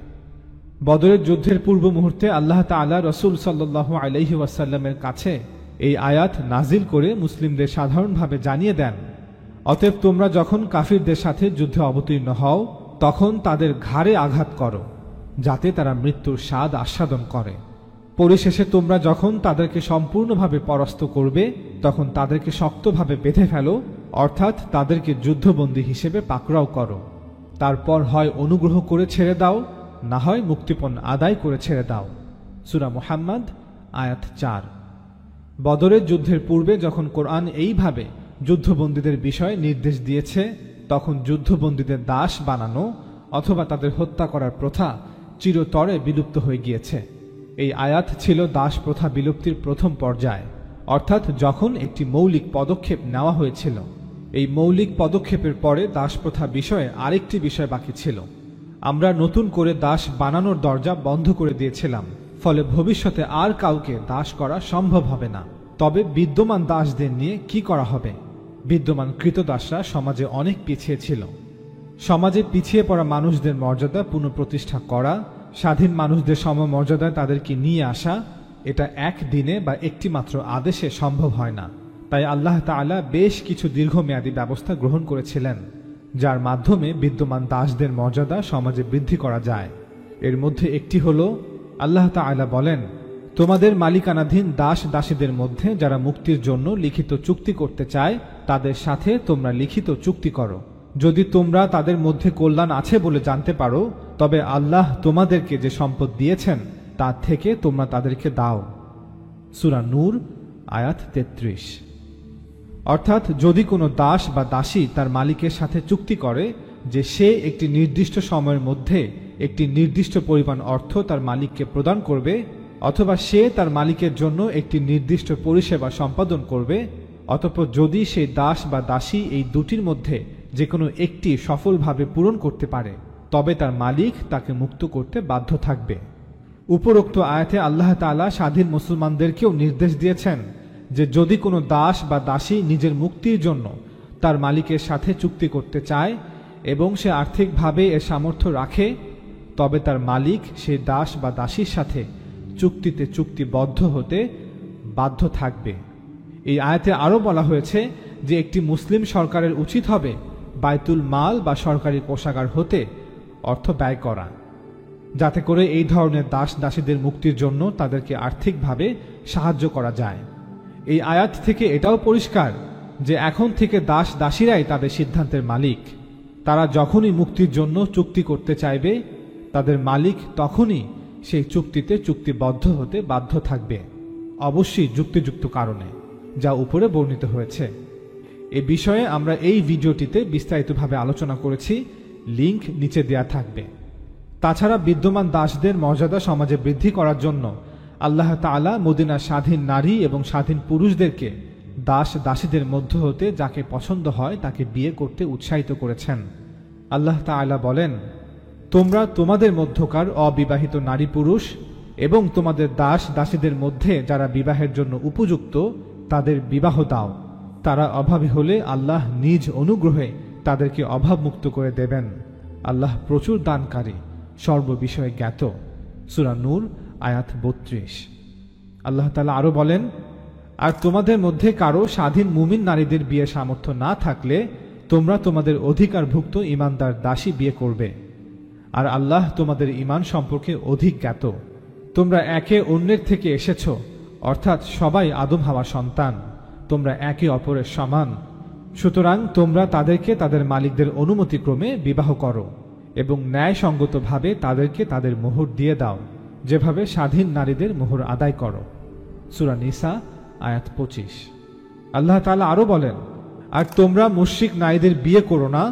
বদরের যুদ্ধের পূর্ব মুহূর্তে আল্লাহ তাআলা রাসূল সাল্লাল্লাহু আলাইহি ওয়াসাল্লামের কাছে এই আয়াত নাজিল করে মুসলিমদের সাধারণভাবে জানিয়ে দেন, অতএব তোমরা যখন কাফিরদের সাথে যুদ্ধে অবতীর্ণ হও তখন তাদের ঘাড়ে আঘাত করো যাতে তারা মৃত্যুর স্বাদ আস্বাদন করে। পরিশেষে তোমরা যখন তাদেরকে সম্পূর্ণভাবে পরাস্ত করবে তখন তাদেরকে শক্তভাবে বেঁধে ফেলো, অর্থাৎ তাদেরকে যুদ্ধবন্দী হিসেবে পাকড়াও করো। তারপর হয় অনুগ্রহ করে ছেড়ে দাও, না হয় মুক্তিপণ আদায় করে ছেড়ে দাও। সূরা মুহাম্মদ আয়াত 4। বদরের যুদ্ধের পূর্বে যখন কোরআন এইভাবে যুদ্ধবন্দীদের বিষয়ে নির্দেশ দিয়েছে, তখন যুদ্ধবন্দীদের দাস বানানো অথবা তাদের হত্যা করার প্রথা চিরতরে বিলুপ্ত হয়ে গিয়েছে। এই আয়াত ছিল দাস প্রথা বিলুপ্তির প্রথম পর্যায়, অর্থাৎ যখন একটি মৌলিক পদক্ষেপ নেওয়া হয়েছিল। এই মৌলিক পদক্ষেপের পরে দাস প্রথা বিষয়ে আরেকটি বিষয় বাকি ছিল। আমরা নতুন করে দাস বানানোর দরজা বন্ধ করে দিয়েছিলাম, ফলে ভবিষ্যতে আর কাউকে দাস করা সম্ভব হবে না। তবে বিদ্যমান দাসদের নিয়ে কি করা হবে? বিদ্যমান কৃতদাসরা সমাজে অনেক পিছিয়ে ছিল। সমাজে পিছিয়ে পড়া মানুষদের মর্যাদা পুনঃপ্রতিষ্ঠা করা, স্বাধীন মানুষদের সমমর্যাদায় তাদেরকে নিয়ে আসা, এটা একদিনে বা একটি মাত্র আদেশে সম্ভব হয় না। তাই আল্লাহ তাআলা বেশ কিছু দীর্ঘমেয়াদী ব্যবস্থা গ্রহণ করেছিলেন, যার মাধ্যমে বিদ্যমান দাসদের মর্যাদা সমাজে বৃদ্ধি করা যায়। এর মধ্যে একটি হল, আল্লাহ তাআলা বলেন, তোমাদের মালিকানাধীন দাস দাসীদের মধ্যে যারা মুক্তির জন্য লিখিত চুক্তি করতে চায় তাদের সাথে তোমরা লিখিত চুক্তি করো। যদি তোমরা তাদের মধ্যে কল্যাণ আছে বলে জানতে পারো, তবে আল্লাহ তোমাদেরকে যে সম্পদ দিয়েছেন তার থেকে তোমরা তাদেরকে দাও। সূরা নূর আয়াত 33। অর্থাৎ যদি কোনো দাস বা দাসী তার মালিকের সাথে চুক্তি করে যে সে একটি নির্দিষ্ট সময়ের মধ্যে একটি নির্দিষ্ট পরিমাণ অর্থ তার মালিককে প্রদান করবে, অথবা সে তার মালিকের জন্য একটি নির্দিষ্ট পরিষেবা সম্পাদন করবে, অতঃপর যদি সেই দাস বা দাসী এই দুটির মধ্যে যে কোনো একটি সফলভাবে পূরণ করতে পারে, তবে তার মালিক তাকে মুক্ত করতে বাধ্য থাকবে। উপরোক্ত আয়াতে আল্লাহ তাআলা স্বাধীন মুসলমানদেরকেও নির্দেশ দিয়েছেন যে যদি কোনো দাস বা দাসী নিজের মুক্তির জন্য তার মালিকের সাথে চুক্তি করতে চায় এবং সে আর্থিকভাবে এর সামর্থ্য রাখে, তবে তার মালিক সেই দাস বা দাসীর সাথে চুক্তিতে চুক্তিবদ্ধ হতে বাধ্য থাকবে। এই আয়াতে আরও বলা হয়েছে যে একটি মুসলিম সরকারের উচিত হবে বাইতুল মাল বা সরকারি কোষাগার হতে অর্থ ব্যয় করা, যাতে করে এই ধরনের দাস দাসীদের মুক্তির জন্য তাদেরকে আর্থিকভাবে সাহায্য করা যায়। এই আয়াত থেকে এটাও পরিষ্কার যে এখন থেকে দাস দাসীরাই তাদের সিদ্ধান্তের মালিক। তারা যখনই মুক্তির জন্য চুক্তি করতে চাইবে, তাদের মালিক তখনই সেই চুক্তিতে চুক্তিবদ্ধ হতে বাধ্য থাকবে, অবশ্যই যুক্তিযুক্ত কারণে, যা উপরে বর্ণিত হয়েছে। এ বিষয়ে আমরা এই ভিডিওটিতে বিস্তারিতভাবে আলোচনা করেছি, লিংক নিচে দেয়া থাকবে। তাছাড়া বিদ্যমান দাসদের মর্যাদা সমাজে বৃদ্ধি করার জন্য আল্লাহ তাআলা মদিনার স্বাধীন নারী এবং স্বাধীন পুরুষদেরকে দাস দাসীদের মধ্য হতে যাকে পছন্দ হয় তাকে বিয়ে করতে উৎসাহিত করেছেন। আল্লাহ তাআলা বলেন, তোমরা তোমাদের মধ্যকার অবিবাহিত নারী পুরুষ এবং তোমাদের দাস দাসীদের মধ্যে যারা বিবাহের জন্য উপযুক্ত তাদের বিবাহ দাও। তারা অভাবী হলে আল্লাহ নিজ অনুগ্রহে তাদেরকে অভাবমুক্ত করে দেবেন। আল্লাহ প্রচুর দানকারী, সর্ববিষয়ে জ্ঞাত। সূরা নূর আয়াত 32। আল্লাহ তাআলা আরো বলেন, আর তোমাদের মধ্যে কারো স্বাধীন মুমিন নারীদের বিয়ে সামর্থ্য না থাকলে তোমরা তোমাদের অধিকারভুক্ত ঈমানদার দাসী বিয়ে করবে, আর আল্লাহ তোমাদের ঈমান সম্পর্কে অধিক জ্ঞাত। তোমরা একে অন্যের থেকে এসেছ, অর্থাৎ সবাই আদম হাওয়ার সন্তান। তোমরা একে অপরের সমান, সুতরাং তোমরা তাদেরকে তাদের মালিকদের অনুমতিক্রমে বিবাহ করো এবং ন্যায়সঙ্গতভাবে তাদেরকে তাদের মোহর দিয়ে দাও, যেভাবে স্বাধীন নারীদের মোহর আদায় করো। সূরা নিসা আয়াত 25। আল্লাহ তাআলা আরো বলেন, আর তোমরা মুশরিক নারীদের বিয়ে করো না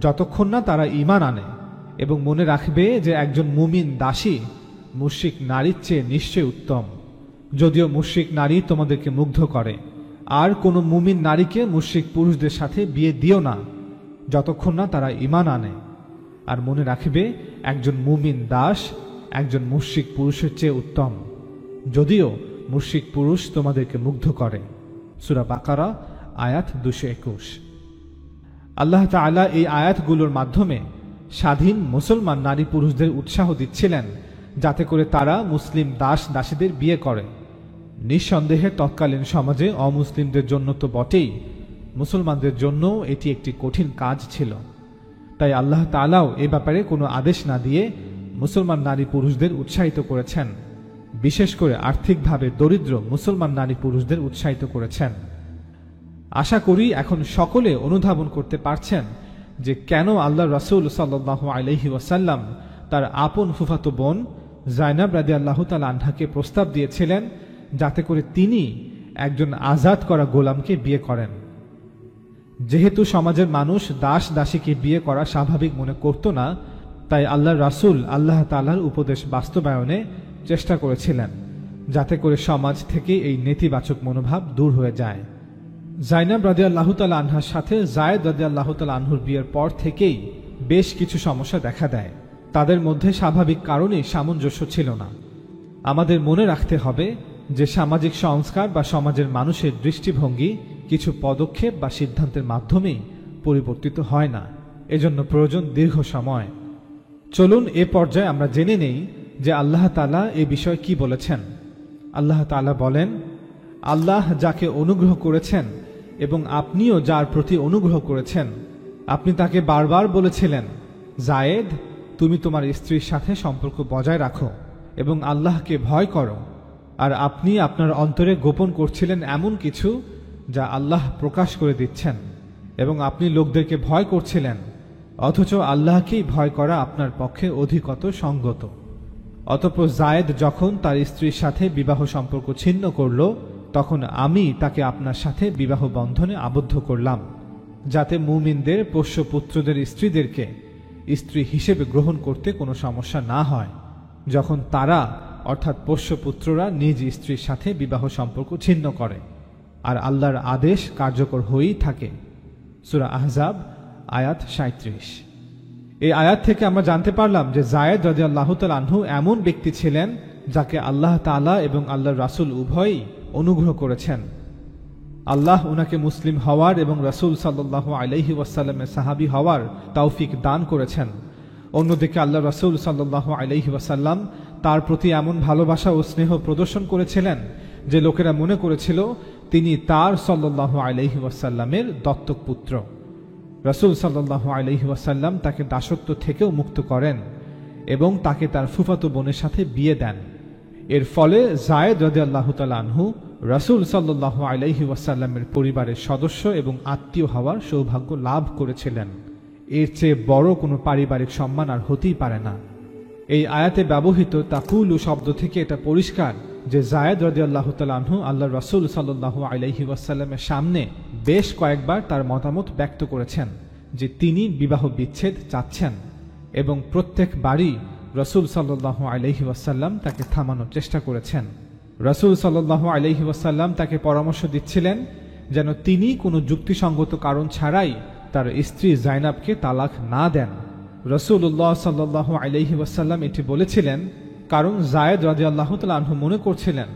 যতক্ষণ না তারা ঈমান আনে, এবং মনে রাখবে যে একজন মুমিন দাসী মুশরিক নারীর চেয়ে নিশ্চয় উত্তম, যদিও মুশরিক নারী তোমাদেরকে মুগ্ধ করে। আর কোনো মুমিন নারীকে মুশরিক পুরুষদের সাথে বিয়ে দিও না যতক্ষণ না তারা ঈমান আনে। আর মনে রাখবে একজন মুমিন দাস একজন মুশরিক পুরুষের চেয়ে উত্তম, যদিও মুশরিক পুরুষ তোমাদেরকে মুগ্ধ করে। সূরা বাকারা আয়াত 221। আল্লাহ তাআলা এই আয়াতগুলোর মাধ্যমে স্বাধীন মুসলমান নারী পুরুষদের উৎসাহ দিচ্ছিলেন যাতে করে তারা মুসলিম দাস দাসীদের বিয়ে করে। নিঃসন্দেহে তৎকালীন সমাজে অমুসলিমদের জন্য তো বটেই, মুসলমানদের জন্য এটি একটি কঠিন কাজ ছিল। তাই আল্লাহ তাআলাও এ ব্যাপারে কোনো আদেশ না দিয়ে মুসলমান নারী পুরুষদের উৎসাহিত করেছেন বিশেষ করে আর্থিকভাবে দরিদ্র মুসলমান নারী পুরুষদের উৎসাহিত করেছেন। আশা করি এখন সকলে অনুধাবন করতে পারছেন যে কেন আল্লাহ রাসূল সাল্লাল্লাহু আলাইহি ওয়াসাল্লাম তার আপন ফুফাতো বোন জাইনাব রাদিয়াল্লাহু তাআলা আনহাকে প্রস্তাব দিয়েছিলেন যাতে করে তিনি একজন আজাদ করা গোলামকে বিয়ে করেন। যেহেতু সমাজের মানুষ দাস দাসীকে বিয়ে করা স্বাভাবিক মনে করত না, তাই আল্লাহ রাসূল আল্লাহ তাআলার উপদেশ বাস্তবায়নে চেষ্টা করেছিলেন যাতে করে সমাজ থেকে এই নেতিবাচক মনোভাব দূর হয়ে যায়। জাইনাব রাদিয়াল্লাহু তাআলা আনহার সাথে যায়েদ রাদিয়াল্লাহু তাআলা আনহুর বিয়ের পর থেকেই বেশ কিছু সমস্যা দেখা দেয়। তাদের মধ্যে স্বাভাবিক কারণেই সামঞ্জস্য ছিল না। আমাদের মনে রাখতে হবে যে সামাজিক সংস্কার বা সমাজের মানুষের দৃষ্টিভঙ্গি কিছু পদক্ষেপ বা সিদ্ধান্তের মাধ্যমেই পরিবর্তিত হয় না, এজন্য প্রয়োজন দীর্ঘ সময়। চলুন এ পর্যায়ে আমরা জেনে নেই যে আল্লাহ তাআলা এ বিষয়ে কি বলেছেন। আল্লাহ তাআলা বলেন, আল্লাহ যাকে অনুগ্রহ করেছেন এবং আপনিও যার প্রতি অনুগ্রহ করেছেন, আপনি তাকে বারবার বলেছিলেন, যায়েদ, তুমি তোমার স্ত্রীর সাথে সম্পর্ক বজায় রাখো এবং আল্লাহকে ভয় করো। আর আপনি আপনার অন্তরে গোপন করছিলেন এমন কিছু যা আল্লাহ প্রকাশ করে দিচ্ছেন, এবং আপনি লোকদেরকে ভয় করছিলেন, অথচ আল্লাহকেই ভয় করা আপনার পক্ষে অধিকতর সঙ্গত। অতঃপর যায়েদ যখন তার স্ত্রীর সাথে বিবাহ সম্পর্ক ছিন্ন করল, তখন আমি তাকে আপনার সাথে বিবাহ বন্ধনে আবদ্ধ করলাম, যাতে মুমিনদের পোষ্যপুত্রদের স্ত্রীদেরকে স্ত্রী হিসেবে গ্রহণ করতে কোনো সমস্যা না হয় যখন তারা অর্থাৎ পোষ্যপুত্ররা নিজ স্ত্রীর সাথে বিবাহ সম্পর্ক ছিন্ন করে, আর আল্লাহর আদেশ কার্যকর হয়েই থাকে। সূরা আহজাব আয়াত ৩৭। এই আয়াত থেকে আমরা জানতে পারলাম যে যায়েদ রাদিয়াল্লাহু তাআলা আনহু এমন ব্যক্তি ছিলেন যাকে আল্লাহ তাআলা এবং আল্লাহর রাসূল উভয়ই অনুগ্রহ করেছেন। আল্লাহ উনাকে মুসলিম হওয়ার এবং রাসূল সাল্লাল্লাহু আলাইহি ওয়াসাল্লামের সাহাবী হওয়ার তৌফিক দান করেছেন। অন্যদিকে আল্লাহ রাসূল সাল্লাল্লাহু আলাইহি ওয়াসাল্লাম তার প্রতি এমন ভালোবাসা ও স্নেহ প্রদর্শন করেছিলেন যে লোকেরা মনে করেছিল তিনি তার সাল্লাল্লাহু আলাইহি ওয়াসাল্লামের দত্তক পুত্র। রাসূল সাল্লাল্লাহু আলাইহি ওয়াসাল্লাম তাকে দাসত্ব থেকেও মুক্ত করেন এবং তাকে তার ফুফাতো বোনের সাথে বিয়ে দেন। এর ফলে যায়েদ রাদিয়াল্লাহু তাআলা আনহু রাসূল সাল্লাল্লাহু আলাইহি ওয়াসাল্লামের পরিবারের সদস্য এবং আত্মীয় হওয়ার সৌভাগ্য লাভ করেছিলেন। এর চেয়ে বড় কোনো পারিবারিক সম্মান আর হতেই পারে না। এই আয়াতে ব্যবহৃত তাকুলু শব্দ থেকে এটা পরিষ্কার যে যায়েদ রাদিয়াল্লাহু তাআলা আনহু আল্লাহর রাসূল সাল্লাল্লাহু আলাইহি ওয়াসাল্লামের সামনে বেশ কয়েকবার তার মতামত ব্যক্ত করেছেন যে তিনি বিবাহ বিচ্ছেদ চাচ্ছেন, এবং প্রত্যেকবারই রাসূল সাল্লাল্লাহু আলাইহি ওয়াসাল্লাম তাকে থামানোর চেষ্টা করেছেন। রাসূল সাল্লাল্লাহু আলাইহি ওয়াসাল্লাম তাকে পরামর্শ দিচ্ছিলেন যেন তিনি কোনো যুক্তিসঙ্গত কারণ ছাড়াই তার স্ত্রী যায়নাবকে তালাক না দেন। রাসূলুল্লাহ সাল্লাল্লাহু আলাইহি ওয়াসাল্লাম এটি বলেছিলেন কারণ যায়েদ রাদিয়াল্লাহু তাআলা আনহু মনে করছিলেন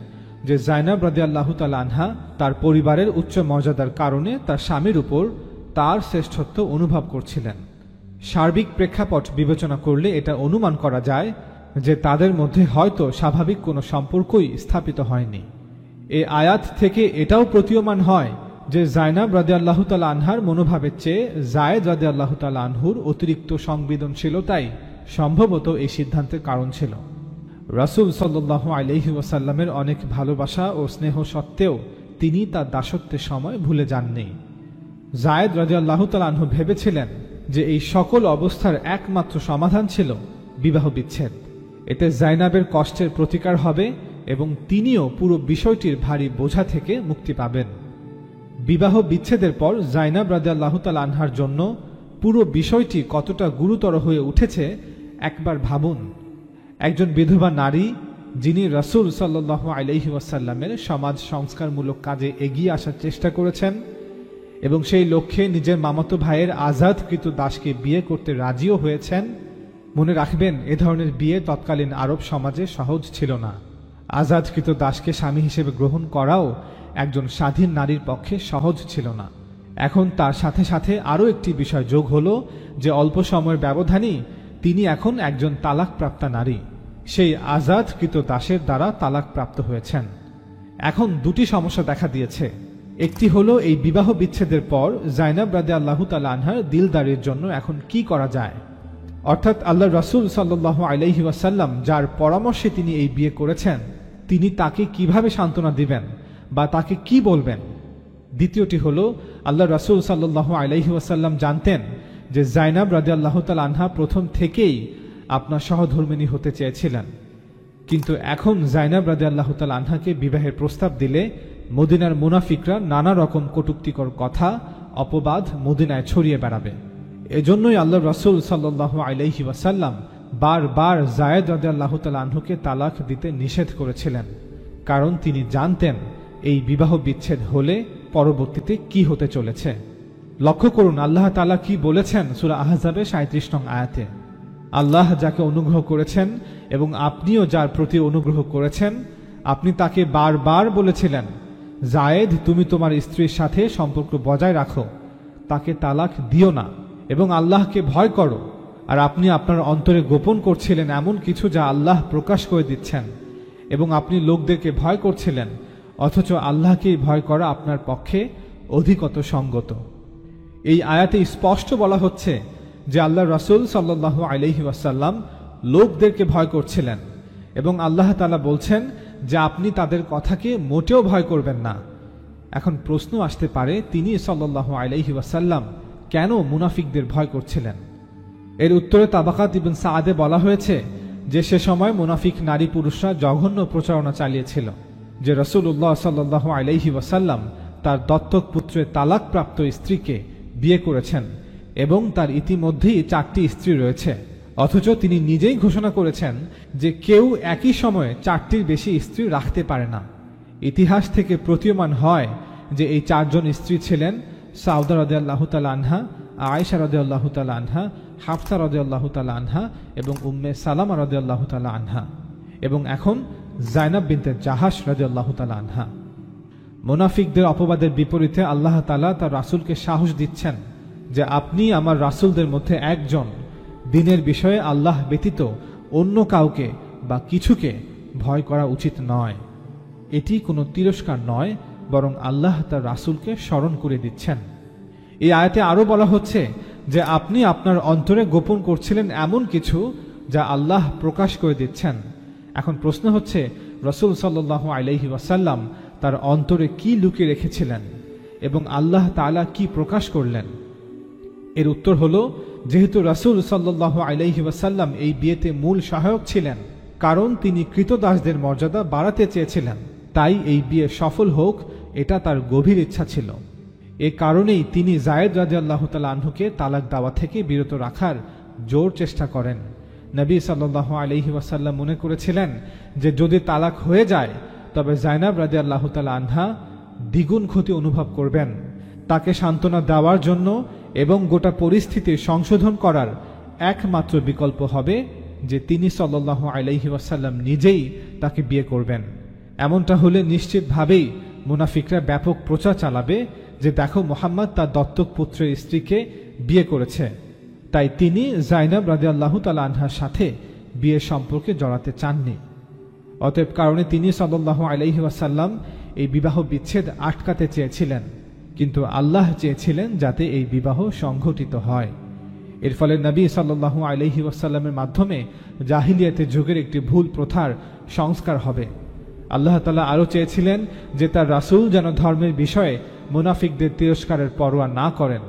যে যায়নাব রাদিয়াল্লাহু তাআলা আনহা তার পরিবারের উচ্চ মর্যাদার কারণে তার স্বামীর উপর তার শ্রেষ্ঠত্ব অনুভব করছিলেন। সার্বিক প্রেক্ষাপট বিবেচনা করলে এটা অনুমান করা যায় যে তাদের মধ্যে হয়তো স্বাভাবিক কোনো সম্পর্কই স্থাপিত হয়নি। এই আয়াত থেকে এটাও প্রতীয়মান হয় যে যায়নাব রাদিয়াল্লাহু তাআলা আনহার মনোভাবের চেয়ে যায়েদ রাদিয়াল্লাহু তাআলা আনহুর অতিরিক্ত সংবেদনশীলতাই সম্ভবত এই সিদ্ধান্তের কারণ ছিল। রাসূল সাল্লাল্লাহু আলাইহি ওয়াসাল্লামের অনেক ভালোবাসা ও স্নেহ সত্ত্বেও তিনি তার দাসত্বের সময় ভুলে যাননি। যায়েদ রাদিয়াল্লাহু তাআলা আনহু ভেবেছিলেন যে এই সকল অবস্থার একমাত্র সমাধান ছিল বিবাহ বিচ্ছেদ। এতে যায়নাবের কষ্টের প্রতিকার হবে এবং তিনিও পুরো বিষয়টির ভারী বোঝা থেকে মুক্তি পাবেন। বিবাহ বিচ্ছেদের পর যায়নাব রাদিয়াল্লাহু তাআলা আনহার জন্য পুরো বিষয়টি কতটা গুরুতর হয়ে উঠেছে একবার ভাবুন। একজন বিধবা নারী যিনি রাসূল সাল্লাল্লাহু আলাইহি ওয়াসাল্লামের সমাজ সংস্কারমূলক কাজে এগিয়ে আসার চেষ্টা করেছেন এবং সেই লক্ষ্যে নিজের মামাতো ভাইয়ের আজাদকৃত দাসকে বিয়ে করতে রাজিও হয়েছেন। মনে রাখবেন, এ ধরনের বিয়ে তৎকালীন আরব সমাজে সহজ ছিল না। আজাদকৃত দাসকে স্বামী হিসেবে গ্রহণ করাও একজন স্বাধীন নারীর পক্ষে সহজ ছিল না। এখন তার সাথে সাথে আরও একটি বিষয় যোগ হলো যে অল্প সময়ের ব্যবধানেই তিনি এখন একজন তালাকপ্রাপ্তা নারী, সেই আজাদকৃত দাসের দ্বারা তালাকপ্রাপ্ত হয়েছেন। এখন দুটি সমস্যা দেখা দিয়েছে। একটি হলো এই বিবাহ বিচ্ছেদের পর যায়নাব রাদিয়াল্লাহু তাআলা আনহার দিলদারির জন্য এখন কি করা যায়, অর্থাৎ আল্লাহর রাসূল সাল্লাল্লাহু আলাইহি ওয়াসাল্লাম যার পরামর্শে তিনি এই বিয়ে করেছেন তিনি তাকে কিভাবে সান্ত্বনা দিবেন বা তাকে কি বলবেন। দ্বিতীয়টি হলো আল্লাহ রাসূল সাল্লাল্লাহু আলাইহি ওয়াসাল্লাম জানতেন যে জাইনাব রাদিয়াল্লাহু তাআলা আনহা প্রথম থেকেই আপনার সহধর্মিণী হতে চেয়েছিলেন, কিন্তু এখন জাইনাব রাদিয়াল্লাহু তাআলা আনহাকে বিবাহের প্রস্তাব দিলে মদিনার মুনাফিকরা নানা রকম কটূক্তিকর কথা অপবাদ মদিনায় ছড়িয়ে বেড়াবে। এজন্যই আল্লাহ রাসূল সাল্লাল্লাহু আলাইহি ওয়াসাল্লাম বারবার যায়েদ রাদিয়াল্লাহু তাআলা আনহুকে তালাক দিতে নিষেধ করেছিলেন, কারণ তিনি জানতেন এই বিবাহ বিচ্ছেদ হলে পরবর্তীতে কি হতে চলেছে। লক্ষ্য করুন আল্লাহ তাআলা কি বলেছেন সূরা আহজাবের ৩৭ নং আয়াতে, আল্লাহ যাকে অনুগ্রহ করেছেন এবং আপনিও যার প্রতি অনুগ্রহ করেছেন, আপনি তাকে বারবার বলেছিলেন, যায়েদ তুমি তোমার স্ত্রীর সাথে সম্পর্ক বজায় রাখো, তাকে তালাক দিও না এবং আল্লাহকে ভয় করো। আর আপনি আপনার অন্তরে গোপন করছিলেন এমন কিছু যা আল্লাহ প্রকাশ করে দিচ্ছেন, এবং আপনি লোকদেরকে ভয় করছিলেন, অথচ আল্লাহকেই ভয় করা আপনার পক্ষে অধিকতর সঙ্গত। এই আয়াতে স্পষ্ট বলা হচ্ছে যে আল্লাহ রাসূল সাল্লাল্লাহু আলাইহি ওয়াসাল্লাম লোকদেরকে ভয় করছিলেন, এবং আল্লাহ তাআলা বলছেন যে আপনি তাদের কথাকে মোটেও ভয় করবেন না। এখন প্রশ্ন আসতে পারে, তিনি সাল্লাল্লাহু আলাইহি ওয়াসাল্লাম কেন মুনাফিকদের ভয় করছিলেন? এর উত্তরে তাবাকাত ইবনে সাআদে বলা হয়েছে যে সে সময় মুনাফিক নারী পুরুষরা জঘন্য প্রচারণা চালিয়েছিল যে রাসূলুল্লাহ সাল্লাল্লাহু আলাইহি ওয়াসাল্লাম তার দত্তক পুত্রের তালাকপ্রাপ্ত স্ত্রীকে বিয়ে করেছেন এবং তার ইতিমধ্যেই 4টি স্ত্রী রয়েছে, অথচ তিনি নিজেই ঘোষণা করেছেন যে কেউ একই সময়ে 4টির বেশি স্ত্রী রাখতে পারে না। ইতিহাস থেকে প্রতীয়মান হয় যে এই 4 জন স্ত্রী ছিলেন সাউদা রাদিয়াল্লাহু তাআলা আনহা, আয়েশা রাদিয়াল্লাহু তাআলা আনহা, হাফসা রাদিয়াল্লাহু তাআলা আনহা এবং উম্মে সালামা রাদিয়াল্লাহু তাআলা আনহা, এবং এখন জাইনাব বিনতে জাহাশ রাদিয়াল্লাহু তাআলা আনহা। মুনাফিকদের অপবাদের বিপরীতে আল্লাহ তাআলা তার রাসূলকে সাহস দিচ্ছেন যে আপনি আমার রাসূলদের মধ্যে একজন, দিনের বিষয়ে আল্লাহ ব্যতীত অন্য কাউকে বা কিছুকে ভয় করা উচিত নয়। এটি কোনো তিরস্কার নয়, বরং আল্লাহ তার রাসূলকে স্মরণ করে দিচ্ছেন। এই আয়াতে আরো বলা হচ্ছে যে আপনি আপনার অন্তরে গোপন করছিলেন এমন কিছু যা আল্লাহ প্রকাশ করে দিচ্ছেন। এখন প্রশ্ন হচ্ছে, রাসূল সাল্লাল্লাহু আলাইহি ওয়াসাল্লাম তার অন্তরে কি লুকিয়ে রেখেছিলেন এবং আল্লাহ তাআলা কি প্রকাশ করলেন? এর উত্তর হলো, যেহেতু রাসূল সাল্লাল্লাহু আলাইহি ওয়াসাল্লাম এই বিয়েতে মূল সহায়ক ছিলেন, কারণ তিনি কৃতদাসদের মর্যাদা বাড়াতে চেয়েছিলেন, তাই এই বিয়ে সফল হোক এটা তার গভীর ইচ্ছা ছিল। এ কারণেই তিনি যায়েদ রাদিয়াল্লাহু তাআলা আনহুকে তালাক দেওয়া থেকে বিরত রাখার জোর চেষ্টা করেন। নবী সাল্লাল্লাহু আলাইহি ওয়াসাল্লাম মনে করেছিলেন যে যদি তালাক হয়ে যায় তবে জাইনাব রাদিয়াল্লাহু তাআলা আনহা দ্বিগুণ ক্ষতি অনুভব করবেন। তাকে সান্ত্বনা দেওয়ার জন্য এবং গোটা পরিস্থিতির সংশোধন করার একমাত্র বিকল্প হবে যে তিনি সাল্লাল্লাহু আলাইহি ওয়াসাল্লাম নিজেই তাকে বিয়ে করবেন। এমনটা হলে নিশ্চিতভাবেই মুনাফিকরা ব্যাপক প্রচার চালাবে যে দেখো মুহাম্মদ তার দত্তক পুত্রের স্ত্রীকে বিয়ে করেছে, তাই তিনি জাইনাব রাদিয়াল্লাহু তাআলা আনহার সাথে বিয়ের সম্পর্কে জড়াতে চাননি। অতএব কারণে তিনি সাল্লাল্লাহু আলাইহি ওয়াসাল্লাম এই বিবাহ বিচ্ছেদ আটকাতে চেয়েছিলেন, কিন্তু আল্লাহ চেয়েছিলেন যাতে এই বিবাহ সংঘটিত হয়। এর ফলে নবী সাল্লাল্লাহু আলাইহি ওয়াসাল্লামের মাধ্যমে জাহিলিয়াতের যুগের একটি ভুল প্রথার সংস্কার হবে। আল্লাহ তাআলা আরও চেয়েছিলেন যে তার রাসূল যেন ধর্মের বিষয়ে মুনাফিকদের তিরস্কারের পরোয়া না করেন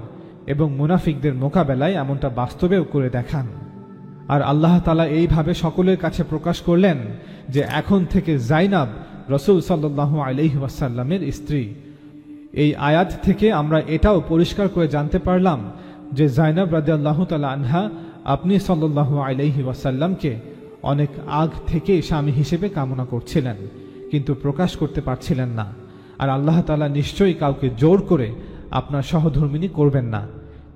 এবং মুনাফিকদের মোকাবেলায় এমনটা বাস্তবেও করে দেখান। আর আল্লাহ তাআলা এইভাবে সকলের কাছে প্রকাশ করলেন যে এখন থেকে জাইনাব রাসূল সাল্লাল্লাহু আলাইহি ওয়াসাল্লামের স্ত্রী। এই আয়াত থেকে আমরা এটাও পরিষ্কার করে জানতে পারলাম যে জাইনাব রাদিয়াল্লাহু তাআলা আনহা আপনি সাল্লাল্লাহু আলাইহি ওয়াসাল্লামকে অনেক আগ থেকেই স্বামী হিসেবে কামনা করছিলেন, কিন্তু প্রকাশ করতে পারছিলেন না। আর আল্লাহ তাআলা নিশ্চয়ই কাউকে জোর করে আপনার সহধর্মিণী করবেন না।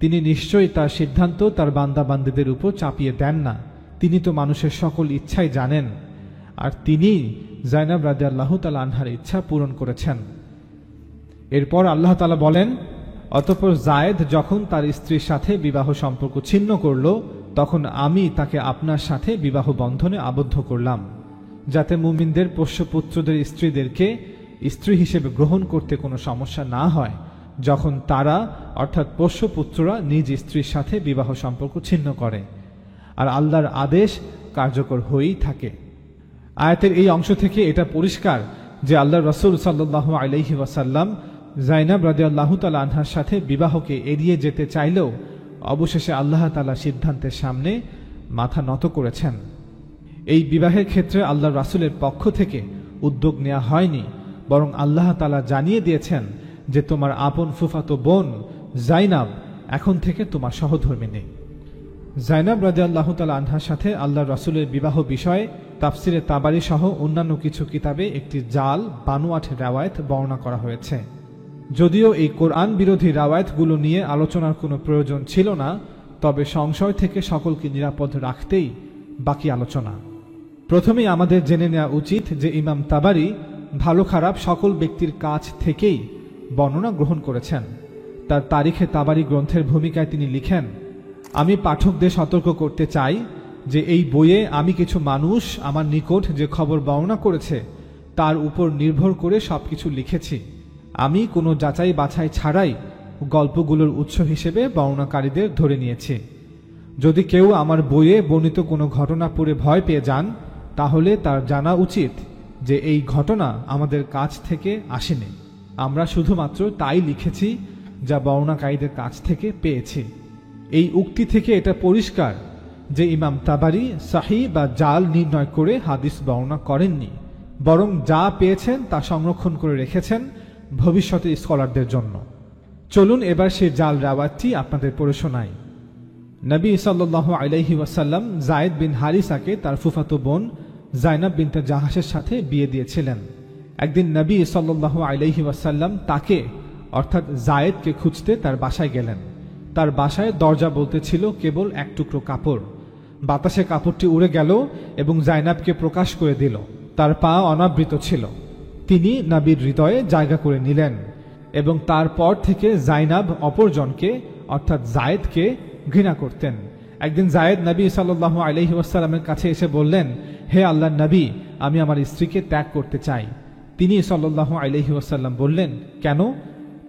তিনি নিশ্চয়ই তার সিদ্ধান্ত তার বান্দা বান্দীদের উপর চাপিয়ে দেন না। তিনি তো মানুষের সকল ইচ্ছাই জানেন, আর তিনি জাইনাব রাদিয়াল্লাহু তাআলা আনহার ইচ্ছা পূরণ করেছেন। এরপর আল্লাহ তাআলা বলেন, অতঃপর যায়েদ যখন তার স্ত্রীর সাথে বিবাহ সম্পর্ক ছিন্ন করল, তখন আমি তাকে আপনার সাথে বিবাহ বন্ধনে আবদ্ধ করলাম, যাতে মুমিনদের পোষ্যপুত্রদের স্ত্রীদেরকে স্ত্রী হিসেবে গ্রহণ করতে কোনো সমস্যা না হয় যখন তারা অর্থাৎ পোষ্যপুত্ররা নিজ স্ত্রীর সাথে বিবাহ সম্পর্ক ছিন্ন করে, আর আল্লাহর আদেশ কার্যকর হয়েই থাকে। আয়াতের এই অংশ থেকে এটা পরিষ্কার যে আল্লাহ রাসূল সাল্লাল্লাহু আলাইহি ওয়াসাল্লাম যায়নাব রাদিয়াল্লাহু তাআলা আনহার সাথে বিবাহকে এড়িয়ে যেতে চাইলেও অবশেষে আল্লাহ তাআলা সিদ্ধান্তের সামনে মাথা নত করেছেন। এই বিবাহের ক্ষেত্রে আল্লাহ রাসূলের পক্ষ থেকে উদ্যোগ নেওয়া হয়নি, বরং আল্লাহ তাআলা জানিয়ে দিয়েছেন যে তোমার আপন ফুফাতো বোন যায়নাব এখন থেকে তোমার সহধর্মিণী। যায়নাব রাদিয়াল্লাহু তাআলা আনহার সাথে আল্লাহ রাসূলের বিবাহ বিষয়ে তাফসিরে তাবারি সহ অন্যান্য কিছু কিতাবে একটি জাল বানোয়াট রাওয়ায়াত বর্ণনা করা হয়েছে। যদিও এই কোরআন বিরোধী রাওয়ায়াতগুলো নিয়ে আলোচনার কোনো প্রয়োজন ছিল না, তবে সংশয় থেকে সকলকে নিরাপদ রাখতেই বাকি আলোচনা। প্রথমেই আমাদের জেনে নেওয়া উচিত যে ইমাম তাবারি ভালো খারাপ সকল ব্যক্তির কাছ থেকেই বর্ণনা গ্রহণ করেছেন। তার তারিখে তাবারি গ্রন্থের ভূমিকায় তিনি লিখেন, আমি পাঠকদের সতর্ক করতে চাই যে এই বইয়ে আমি কিছু মানুষ আমার নিকট যে খবর বর্ণনা করেছে তার উপর নির্ভর করে সবকিছু লিখেছি। আমি কোনো যাচাই বাছাই ছাড়াই গল্পগুলোর উৎস হিসেবে বর্ণনাকারীদের ধরে নিয়েছি। যদি কেউ আমার বইয়ে বর্ণিত কোনো ঘটনা পড়ে ভয় পেয়ে যান, তাহলে তার জানা উচিত যে এই ঘটনা আমাদের কাছ থেকে আসেনি। আমরা শুধুমাত্র তাই লিখেছি যা বর্ণনাকারীদের কাছ থেকে পেয়েছি। এই উক্তি থেকে এটা পরিষ্কার যে ইমাম তাবারি সাহি বা জাল নির্ণয় করে হাদিস বর্ণনা করেননি, বরং যা পেয়েছেন তা সংরক্ষণ করে রেখেছেন ভবিষ্যতের স্কলারদের জন্য। চলুন এবার সেই জাল রাওয়ায়াতটি আপনাদের পড়ে শোনাই। নবী সাল্লাল্লাহু আলাইহি ওয়াসাল্লাম যায়েদ বিন হারিসাকে তার ফুফাতো বোন যায়নাব বিনতে জাহাসের সাথে বিয়ে দিয়েছিলেন। একদিন নবী সাল্লাল্লাহু আলাইহি ওয়াসাল্লাম তাকে অর্থাৎ যায়েদকে খুঁজতে তার বাসায় গেলেন। তার বাসায় দরজা বলতে ছিল কেবল এক টুকরো কাপড়। বাতাসে কাপড়টি উড়ে গেল এবং যায়নাবকে প্রকাশ করে দিল। তার পা অনাবৃত ছিল। তিনি নবীর হৃদয়ে জায়গা করে নিলেন এবং তারপর থেকে যায়নাব অপরজনকে অর্থাৎ যায়েদকে ঘৃণা করতেন। একদিন যায়েদ নবী সাল্লাল্লাহু আলাইহি ওয়াসাল্লামের কাছে এসে বললেন, হে আল্লাহর নবী, আমি আমার স্ত্রীকে ত্যাগ করতে চাই। তিনি সাল্লাল্লাহু আলাইহি ওয়াসাল্লাম বললেন, কেন?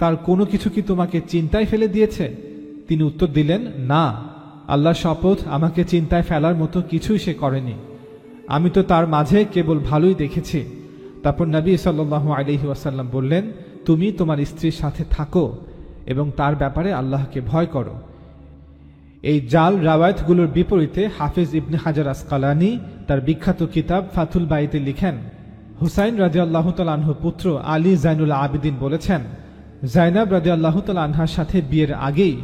তার কোনো কিছু কি তোমাকে চিন্তায় ফেলে দিয়েছে? তিনি উত্তর দিলেন, না, আল্লাহর শপথ, আমাকে চিন্তায় ফেলার মতো কিছুই সে করেনি। আমি তো তার মাঝে কেবল ভালোই দেখেছি। তারপর নবী সাল্লাল্লাহু আলাইহি ওয়াসাল্লাম বললেন, তুমি তোমার স্ত্রীর সাথে থাকো এবং তার ব্যাপারে আল্লাহকে ভয় করো। এই জাল রাওয়ায়াতগুলোর বিপরীতে হাফিজ ইবনে হাজার আসকালানি তার বিখ্যাত কিতাব ফাথুল বারিতে লিখেন, হুসাইন রাদিয়াল্লাহু তাআলা আনহুর পুত্র আলী জাইনুল আবিদিন বলেছেন, যায়নাব রাদিয়াল্লাহু তাআলা আনহার সাথে বিয়ের আগেই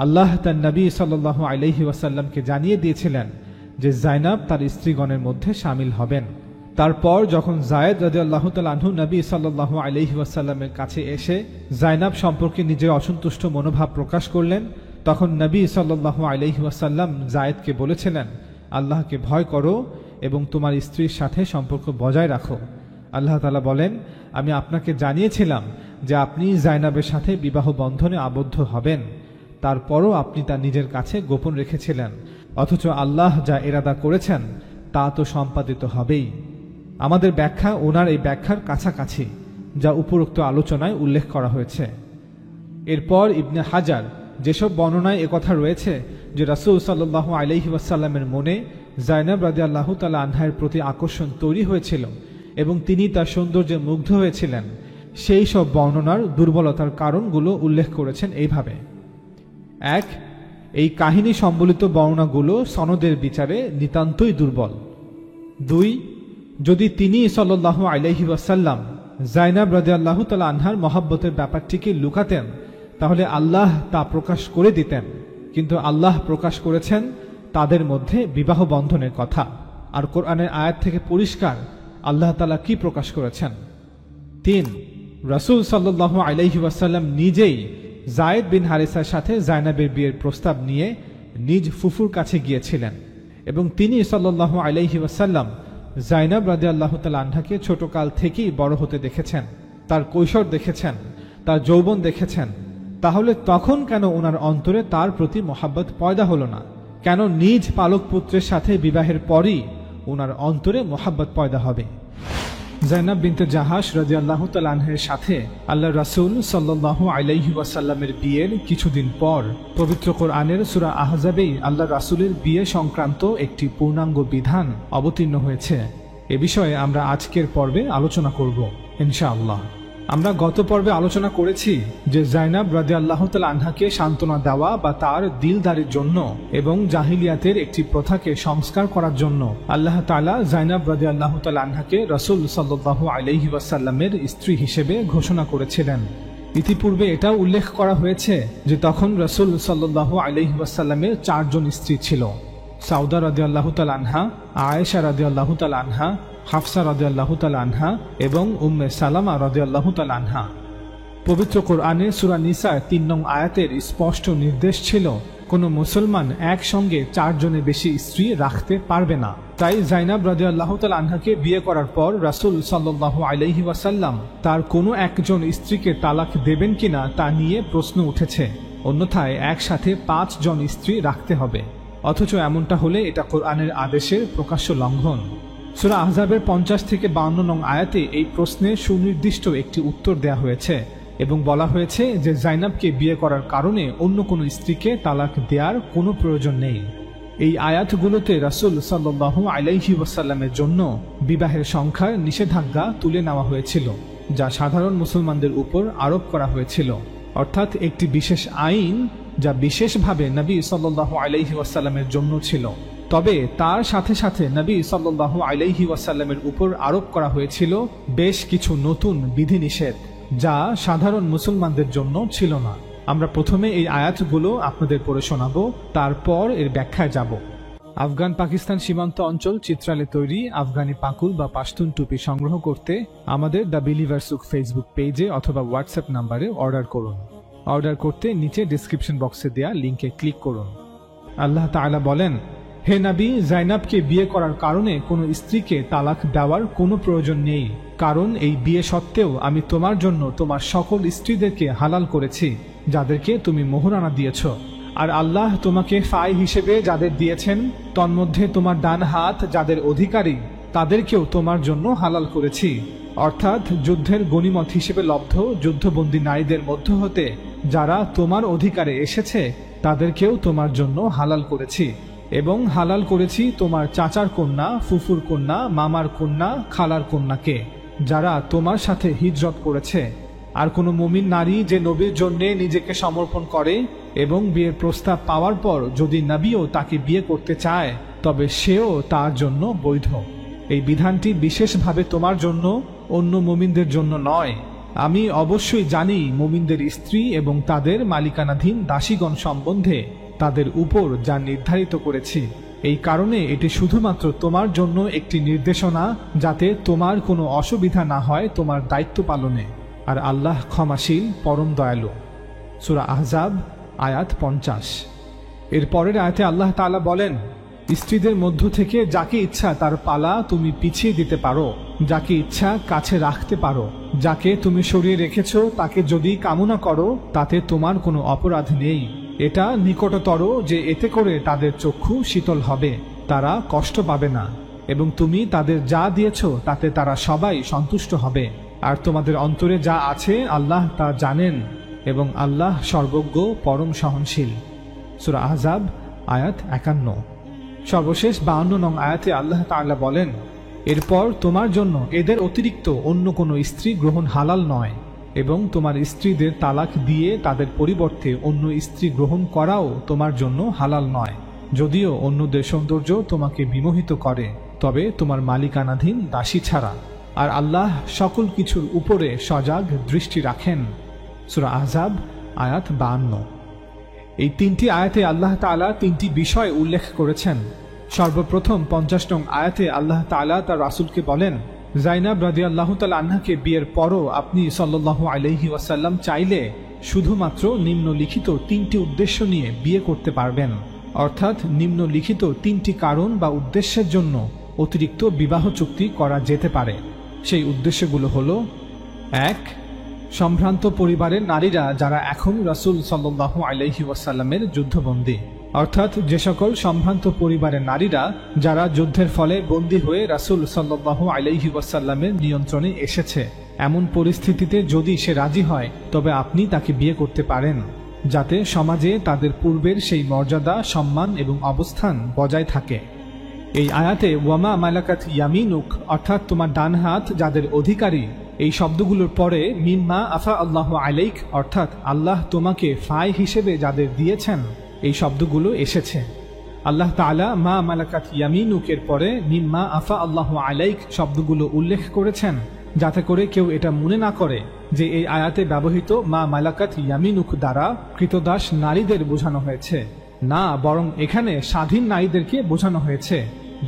আল্লাহ তার নবী সাল্লাল্লাহু আলাইহি ওয়াসাল্লামকে জানিয়ে দিয়েছিলেন যে যায়নাব তার স্ত্রীগণের মধ্যে শামিল হবেন। তারপর যখন যায়েদ রাদিয়াল্লাহু তাআলা আনহু নবী সাল্লাল্লাহু আলাইহি ওয়াসাল্লামের কাছে এসে যায়নাব সম্পর্কে নিজের অসন্তুষ্ট মনোভাব প্রকাশ করলেন, তখন নবী সাল্লাল্লাহু আলাইহি ওয়াসাল্লাম যায়েদকে বলেছিলেন, আল্লাহকে ভয় করো এবং তোমার স্ত্রীর সাথে সম্পর্ক বজায় রাখো। আল্লাহ তাআলা বলেন, আমি আপনাকে জানিয়েছিলাম যে আপনি যায়নাবের সাথে বিবাহ বন্ধনে আবদ্ধ হবেন, তারপরও আপনি তা নিজের কাছে গোপন রেখেছিলেন, অথচ আল্লাহ যা ইরাদা করেছেন তা তো সম্পাদিত হবেই। আমাদের ব্যাখ্যা ওনার এই ব্যাখ্যার কাছাকাছি, যা উপরোক্ত আলোচনায় উল্লেখ করা হয়েছে। এরপর ইবনে হাজার যেসব বর্ণনায় একথা রয়েছে যে রাসূল সাল্লাল্লাহু আলাইহি ওয়াসাল্লামের মনে যায়নাব রাদিয়াল্লাহু তাআলা আনহার প্রতি আকর্ষণ তৈরি হয়েছিল এবং তিনি তার সৌন্দর্যে মুগ্ধ হয়েছিলেন, সেই সব বর্ণনার দুর্বলতার কারণগুলো উল্লেখ করেছেন এইভাবে। ১. এই কাহিনী সম্বলিত বর্ণনাগুলো সনদের বিচারে নিতান্তই দুর্বল। ২. যদি তিনি সাল্লাল্লাহু আলাইহি ওয়াসাল্লাম যায়নাব রাদিয়াল্লাহু তাআলা আনহার মহব্বতের ব্যাপারটিকে লুকাতেন, তাহলে আল্লাহ তা প্রকাশ করে দিতেন, কিন্তু আল্লাহ প্রকাশ করেছেন তাদের মধ্যে বিবাহ বন্ধনের কথা। আর কোরআনের আয়াত থেকে পরিষ্কার আল্লাহ তাআলা কি প্রকাশ করেছেন। ৩. রাসূল সাল্লাল্লাহু আলাইহি ওয়াসাল্লাম নিজেই যায়েদ বিন হারিসার সাথে যায়নাবের বিয়ের প্রস্তাব নিয়ে নিজ ফুফুর কাছে গিয়েছিলেন এবং তিনি সাল্লাল্লাহু আলাইহি ওয়াসাল্লাম যায়নাব রাদিয়াল্লাহু তাআলা আনহাকে ছোটকাল থেকেই বড় হতে দেখেছেন, তার কৈশোর দেখেছেন, তার যৌবন দেখেছেন। তাহলে তখন কেন ওনার অন্তরে তার প্রতি মহাব্বত পয়দা হলো না? কেন নিজ পালক পুত্রের সাথে বিবাহের পরই ওনার অন্তরে মহাব্বত পয়দা হবে? যায়নাব বিনতে জাহাশ রাদিয়াল্লাহু তাআলা আনহার সাথে আল্লাহ রাসূল সাল্লাল্লাহু আলাইহি ওয়াসাল্লামের বিয়ের কিছুদিন পর পবিত্র কোরআনের সূরা আহজাবেই আল্লাহ রাসূলের বিয়ে সংক্রান্ত একটি পূর্ণাঙ্গ বিধান অবতীর্ণ হয়েছে। এ বিষয়ে আমরা আজকের পর্বে আলোচনা করব ইনশাআল্লাহ। আমরা গত পর্বে আলোচনা করেছি যে জাইনাব রাদিয়াল্লাহু তাআলা আনহাকে সান্ত্বনা দেওয়া বা তার দিলদারির জন্য এবং জাহিলিয়াতের একটি প্রথাকে সংস্কার করার জন্য আল্লাহ তাআলা জাইনাব রাদিয়াল্লাহু তাআলা আনহাকে রাসূল সাল্লাল্লাহু আলাইহি ওয়াসাল্লামের স্ত্রী হিসেবে ঘোষণা করেছিলেন। ইতিপূর্বে এটাও উল্লেখ করা হয়েছে যে তখন রাসূল সাল্লাল্লাহু আলাইহি ওয়াসাল্লামের 4 জন স্ত্রী ছিল: সাউদা রাদিয়াল্লাহু তাআলা আনহা, আয়েশা রাদিয়াল্লাহু তাআলা আনহা, হাফসা রাদিয়াল্লাহু তাআলা আনহা এবং উম্মে সালামা রাদিয়াল্লাহু তাআলা আনহা। পবিত্র কোরআনে সূরা নিসা 3 নং আয়াতের স্পষ্ট নির্দেশ ছিল কোনো মুসলমান একসঙ্গে 4 জনের বেশি স্ত্রী রাখতে পারবে না। তাই জাইনাব রাদিয়াল্লাহু তাআলা আনহাকে বিয়ে করার পর রাসূল সাল্লাল্লাহু আলাইহি ওয়াসাল্লাম তার কোনো একজন স্ত্রীকে তালাক দেবেন কিনা তা নিয়ে প্রশ্ন উঠেছে। অন্যথায় একসাথে 5 জন স্ত্রী রাখতে হবে। অথচ এমনটা হলে এটা কোরআনের আদেশের প্রকাশ্য লঙ্ঘন। সূরা আহজাবের 50 থেকে 52 নং আয়াতে এই প্রশ্নের সুনির্দিষ্ট একটি উত্তর দেয়া হয়েছে এবং বলা হয়েছে যে জাইনাবকে বিয়ে করার কারণে অন্য কোনো স্ত্রীকে তালাক দেওয়ার কোনো প্রয়োজন নেই। এই আয়াতগুলোতে রাসূল সাল্লাল্লাহু আলাইহি ওয়াসাল্লামের জন্য বিবাহের সংখ্যার নিষেধাজ্ঞা তুলে নেওয়া হয়েছিল, যা সাধারণ মুসলমানদের উপর আরোপ করা হয়েছিল, অর্থাৎ একটি বিশেষ আইন যা বিশেষভাবে নবী সাল্লাল্লাহু আলাইহি ওয়াসাল্লামের জন্য ছিল। তবে তার সাথে সাথে নবী সাল্লাল্লাহু আলাইহি ওয়াসাল্লামের উপর আরোপ করা হয়েছিল বেশ কিছু নতুন বিধিনিষেধ, যা সাধারণ মুসলমানদের জন্য ছিল না। আমরা প্রথমে এই আয়াতগুলো আপনাদের পড়ে শোনাবো, তারপর এর ব্যাখ্যায় যাব। আফগান পাকিস্তান সীমান্ত অঞ্চল চিত্রালে তৈরি আফগানি পাকুল বা পাশতুন টুপি সংগ্রহ করতে আমাদের দ্য বিলিভার সুক ফেসবুক পেজে অথবা হোয়াটসঅ্যাপ নাম্বারে অর্ডার করুন। অর্ডার করতে নিচে ডেসক্রিপশন বক্সে দেয়া লিঙ্কে ক্লিক করুন। আল্লাহ তাআলা বলেন, হে নবী, জাইনাবকে বিয়ে করার কারণে কোনো স্ত্রীকে তালাক দেওয়ার কোনো প্রয়োজন নেই, কারণ এই বিয়ে সত্ত্বেও আমি তোমার জন্য তোমার সকল স্ত্রীদেরকে হালাল করেছি যাদেরকে তুমি মোহরানা দিয়েছ। আর আল্লাহ তোমাকে ফাই হিসেবে যাদের দিয়েছেন তন্মধ্যে তোমার ডান হাত যাদের অধিকারী তাদেরকেও তোমার জন্য হালাল করেছি, অর্থাৎ যুদ্ধের গনিমত হিসেবে লব্ধ যুদ্ধবন্দী নারীদের মধ্য হতে যারা তোমার অধিকারে এসেছে তাদেরকেও তোমার জন্য হালাল করেছি। এবং হালাল করেছি তোমার চাচার কন্যা, ফুফুর কন্যা, মামার কন্যা, খালার কন্যাকে যারা তোমার সাথে হিজরত করেছে। আর কোনো মুমিন নারী যে নবীর জন্যে নিজেকে সমর্পণ করে এবং বিয়ের প্রস্তাব পাওয়ার পর যদি নবীও তাকে বিয়ে করতে চায় তবে সেও তার জন্য বৈধ। এই বিধানটি বিশেষভাবে তোমার জন্য, অন্য মুমিনদের জন্য নয়। আমি অবশ্যই জানি মুমিনদের স্ত্রী এবং তাদের মালিকানাধীন দাসীগণ সম্বন্ধে তাদের উপর যা নির্ধারিত করেছি। এই কারণে এটি শুধুমাত্র তোমার জন্য একটি নির্দেশনা, যাতে তোমার কোনো অসুবিধা না হয় তোমার দায়িত্ব পালনে। আর আল্লাহ ক্ষমাশীল, পরম দয়ালু। সূরা আহজাব আয়াত 50। এর পরের আয়াতে আল্লাহ তাআলা বলেন, স্ত্রীদের মধ্য থেকে যাকে ইচ্ছা তার পালা তুমি পিছিয়ে দিতে পারো, যাকে ইচ্ছা কাছে রাখতে পারো। যাকে তুমি সরিয়ে রেখেছ তাকে যদি কামনা করো তাতে তোমার কোনো অপরাধ নেই। এটা নিকটতর যে এতে করে তাদের চক্ষু শীতল হবে, তারা কষ্ট পাবে না, এবং তুমি তাদের যা দিয়েছ তাতে তারা সবাই সন্তুষ্ট হবে। আর তোমাদের অন্তরে যা আছে আল্লাহ তা জানেন, এবং আল্লাহ সর্বজ্ঞ, পরম সহনশীল। সূরা আহজাব আয়াত 51। সর্বশেষ 52 নং আয়াতে আল্লাহ তাআলা বলেন, এরপর তোমার জন্য এদের অতিরিক্ত অন্য কোনো স্ত্রী গ্রহণ হালাল নয়, এবং তোমার স্ত্রীদের তালাক দিয়ে তাদের পরিবর্তে অন্য স্ত্রী গ্রহণ করাও তোমার জন্য হালাল নয়, যদিও অন্যদের সৌন্দর্য তোমাকে বিমোহিত করে, তবে তোমার মালিকানাধীন দাসী ছাড়া। আর আল্লাহ সকল কিছুর উপরে সজাগ দৃষ্টি রাখেন। সূরা আহজাব আয়াত 52। এই 3টি আয়াতে আল্লাহ তাআলা 3টি বিষয় উল্লেখ করেছেন। সর্বপ্রথম 50 নং আয়াতে আল্লাহ তাআলা তার রাসূলকে বলেন, জাইনাব রাদিয়াল্লাহু তাআলা আনহাকে বিয়ের পরও আপনি সাল্লাল্লাহু আলাইহি ওয়াসাল্লাম চাইলে শুধুমাত্র নিম্নলিখিত 3টি উদ্দেশ্য নিয়ে বিয়ে করতে পারবেন, অর্থাৎ নিম্নলিখিত 3টি কারণ বা উদ্দেশ্যের জন্য অতিরিক্ত বিবাহ চুক্তি করা যেতে পারে। সেই উদ্দেশ্যগুলো হলো: 1. সম্ভ্রান্ত পরিবারের নারীরা যারা এখন রাসূল সাল্লাল্লাহু আলাইহি ওয়াসাল্লামের যুদ্ধবন্দী, অর্থাৎ যে সকল সম্ভ্রান্ত পরিবারের নারীরা যারা যুদ্ধের ফলে বন্দী হয়ে রাসূল সাল্লাল্লাহু আলাইহি ওয়াসাল্লামের নিয়ন্ত্রণে এসেছে, এমন পরিস্থিতিতে যদি সে রাজি হয় তবে আপনি তাকে বিয়ে করতে পারেন, যাতে সমাজে তাদের পূর্বের সেই মর্যাদা, সম্মান এবং অবস্থান বজায় থাকে। এই আয়াতে ওয়ামা মালাকাত ইয়ামিনুক অর্থাৎ তোমার ডান হাত যাদের অধিকারী, এই শব্দগুলোর পরে মিম্মা আফা আল্লাহু আলাইক অর্থাৎ আল্লাহ তোমাকে ফাই হিসেবে যাদের দিয়েছেন, এই শব্দগুলো এসেছে। আল্লাহ তাআলা মা মালাকাত ইয়ামিনুকের পরে মিম্মা আফা আল্লাহু আলাইক শব্দগুলো উল্লেখ করেছেন, যাতে করে কেউ এটা মনে না করে যে এই আয়াতে ব্যবহৃত মা মালাকাত ইয়ামিনুক দ্বারা কৃতদাস নারীদের বোঝানো হয়েছে। না, বরং এখানে স্বাধীন নারীদেরকে বোঝানো হয়েছে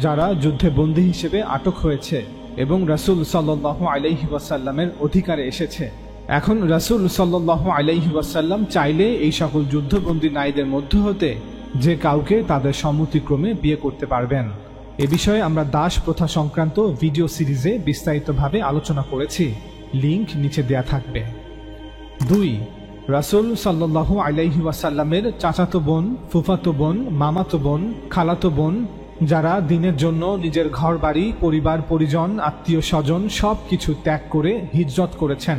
যারা যুদ্ধে বন্দী হিসেবে আটক হয়েছে এবং রাসূল সাল্লাল্লাহু আলাইহি ওয়াসাল্লামের অধিকারে এসেছে। এখন রাসূল সাল্লাল্লাহু আলাইহি ওয়াসাল্লাম চাইলে এই সকল যুদ্ধবন্দী নারীদের মধ্য হতে যে কাউকে তাদের সম্মতিক্রমে বিয়ে করতে পারবেন। এ বিষয়ে আমরা দাস প্রথা সংক্রান্ত ভিডিও সিরিজে বিস্তারিতভাবে আলোচনা করেছি, লিংক নিচে দেয়া থাকবে। 2. রাসূল সাল্লাল্লাহু আলাইহি ওয়াসাল্লামের চাচাতো বোন, ফুফাতো বোন, মামাতো বোন, খালাতো বোন যারা দিনের জন্য নিজের ঘর বাড়ি, পরিবার পরিজন, আত্মীয় স্বজন সবকিছু ত্যাগ করে হিজরত করেছেন।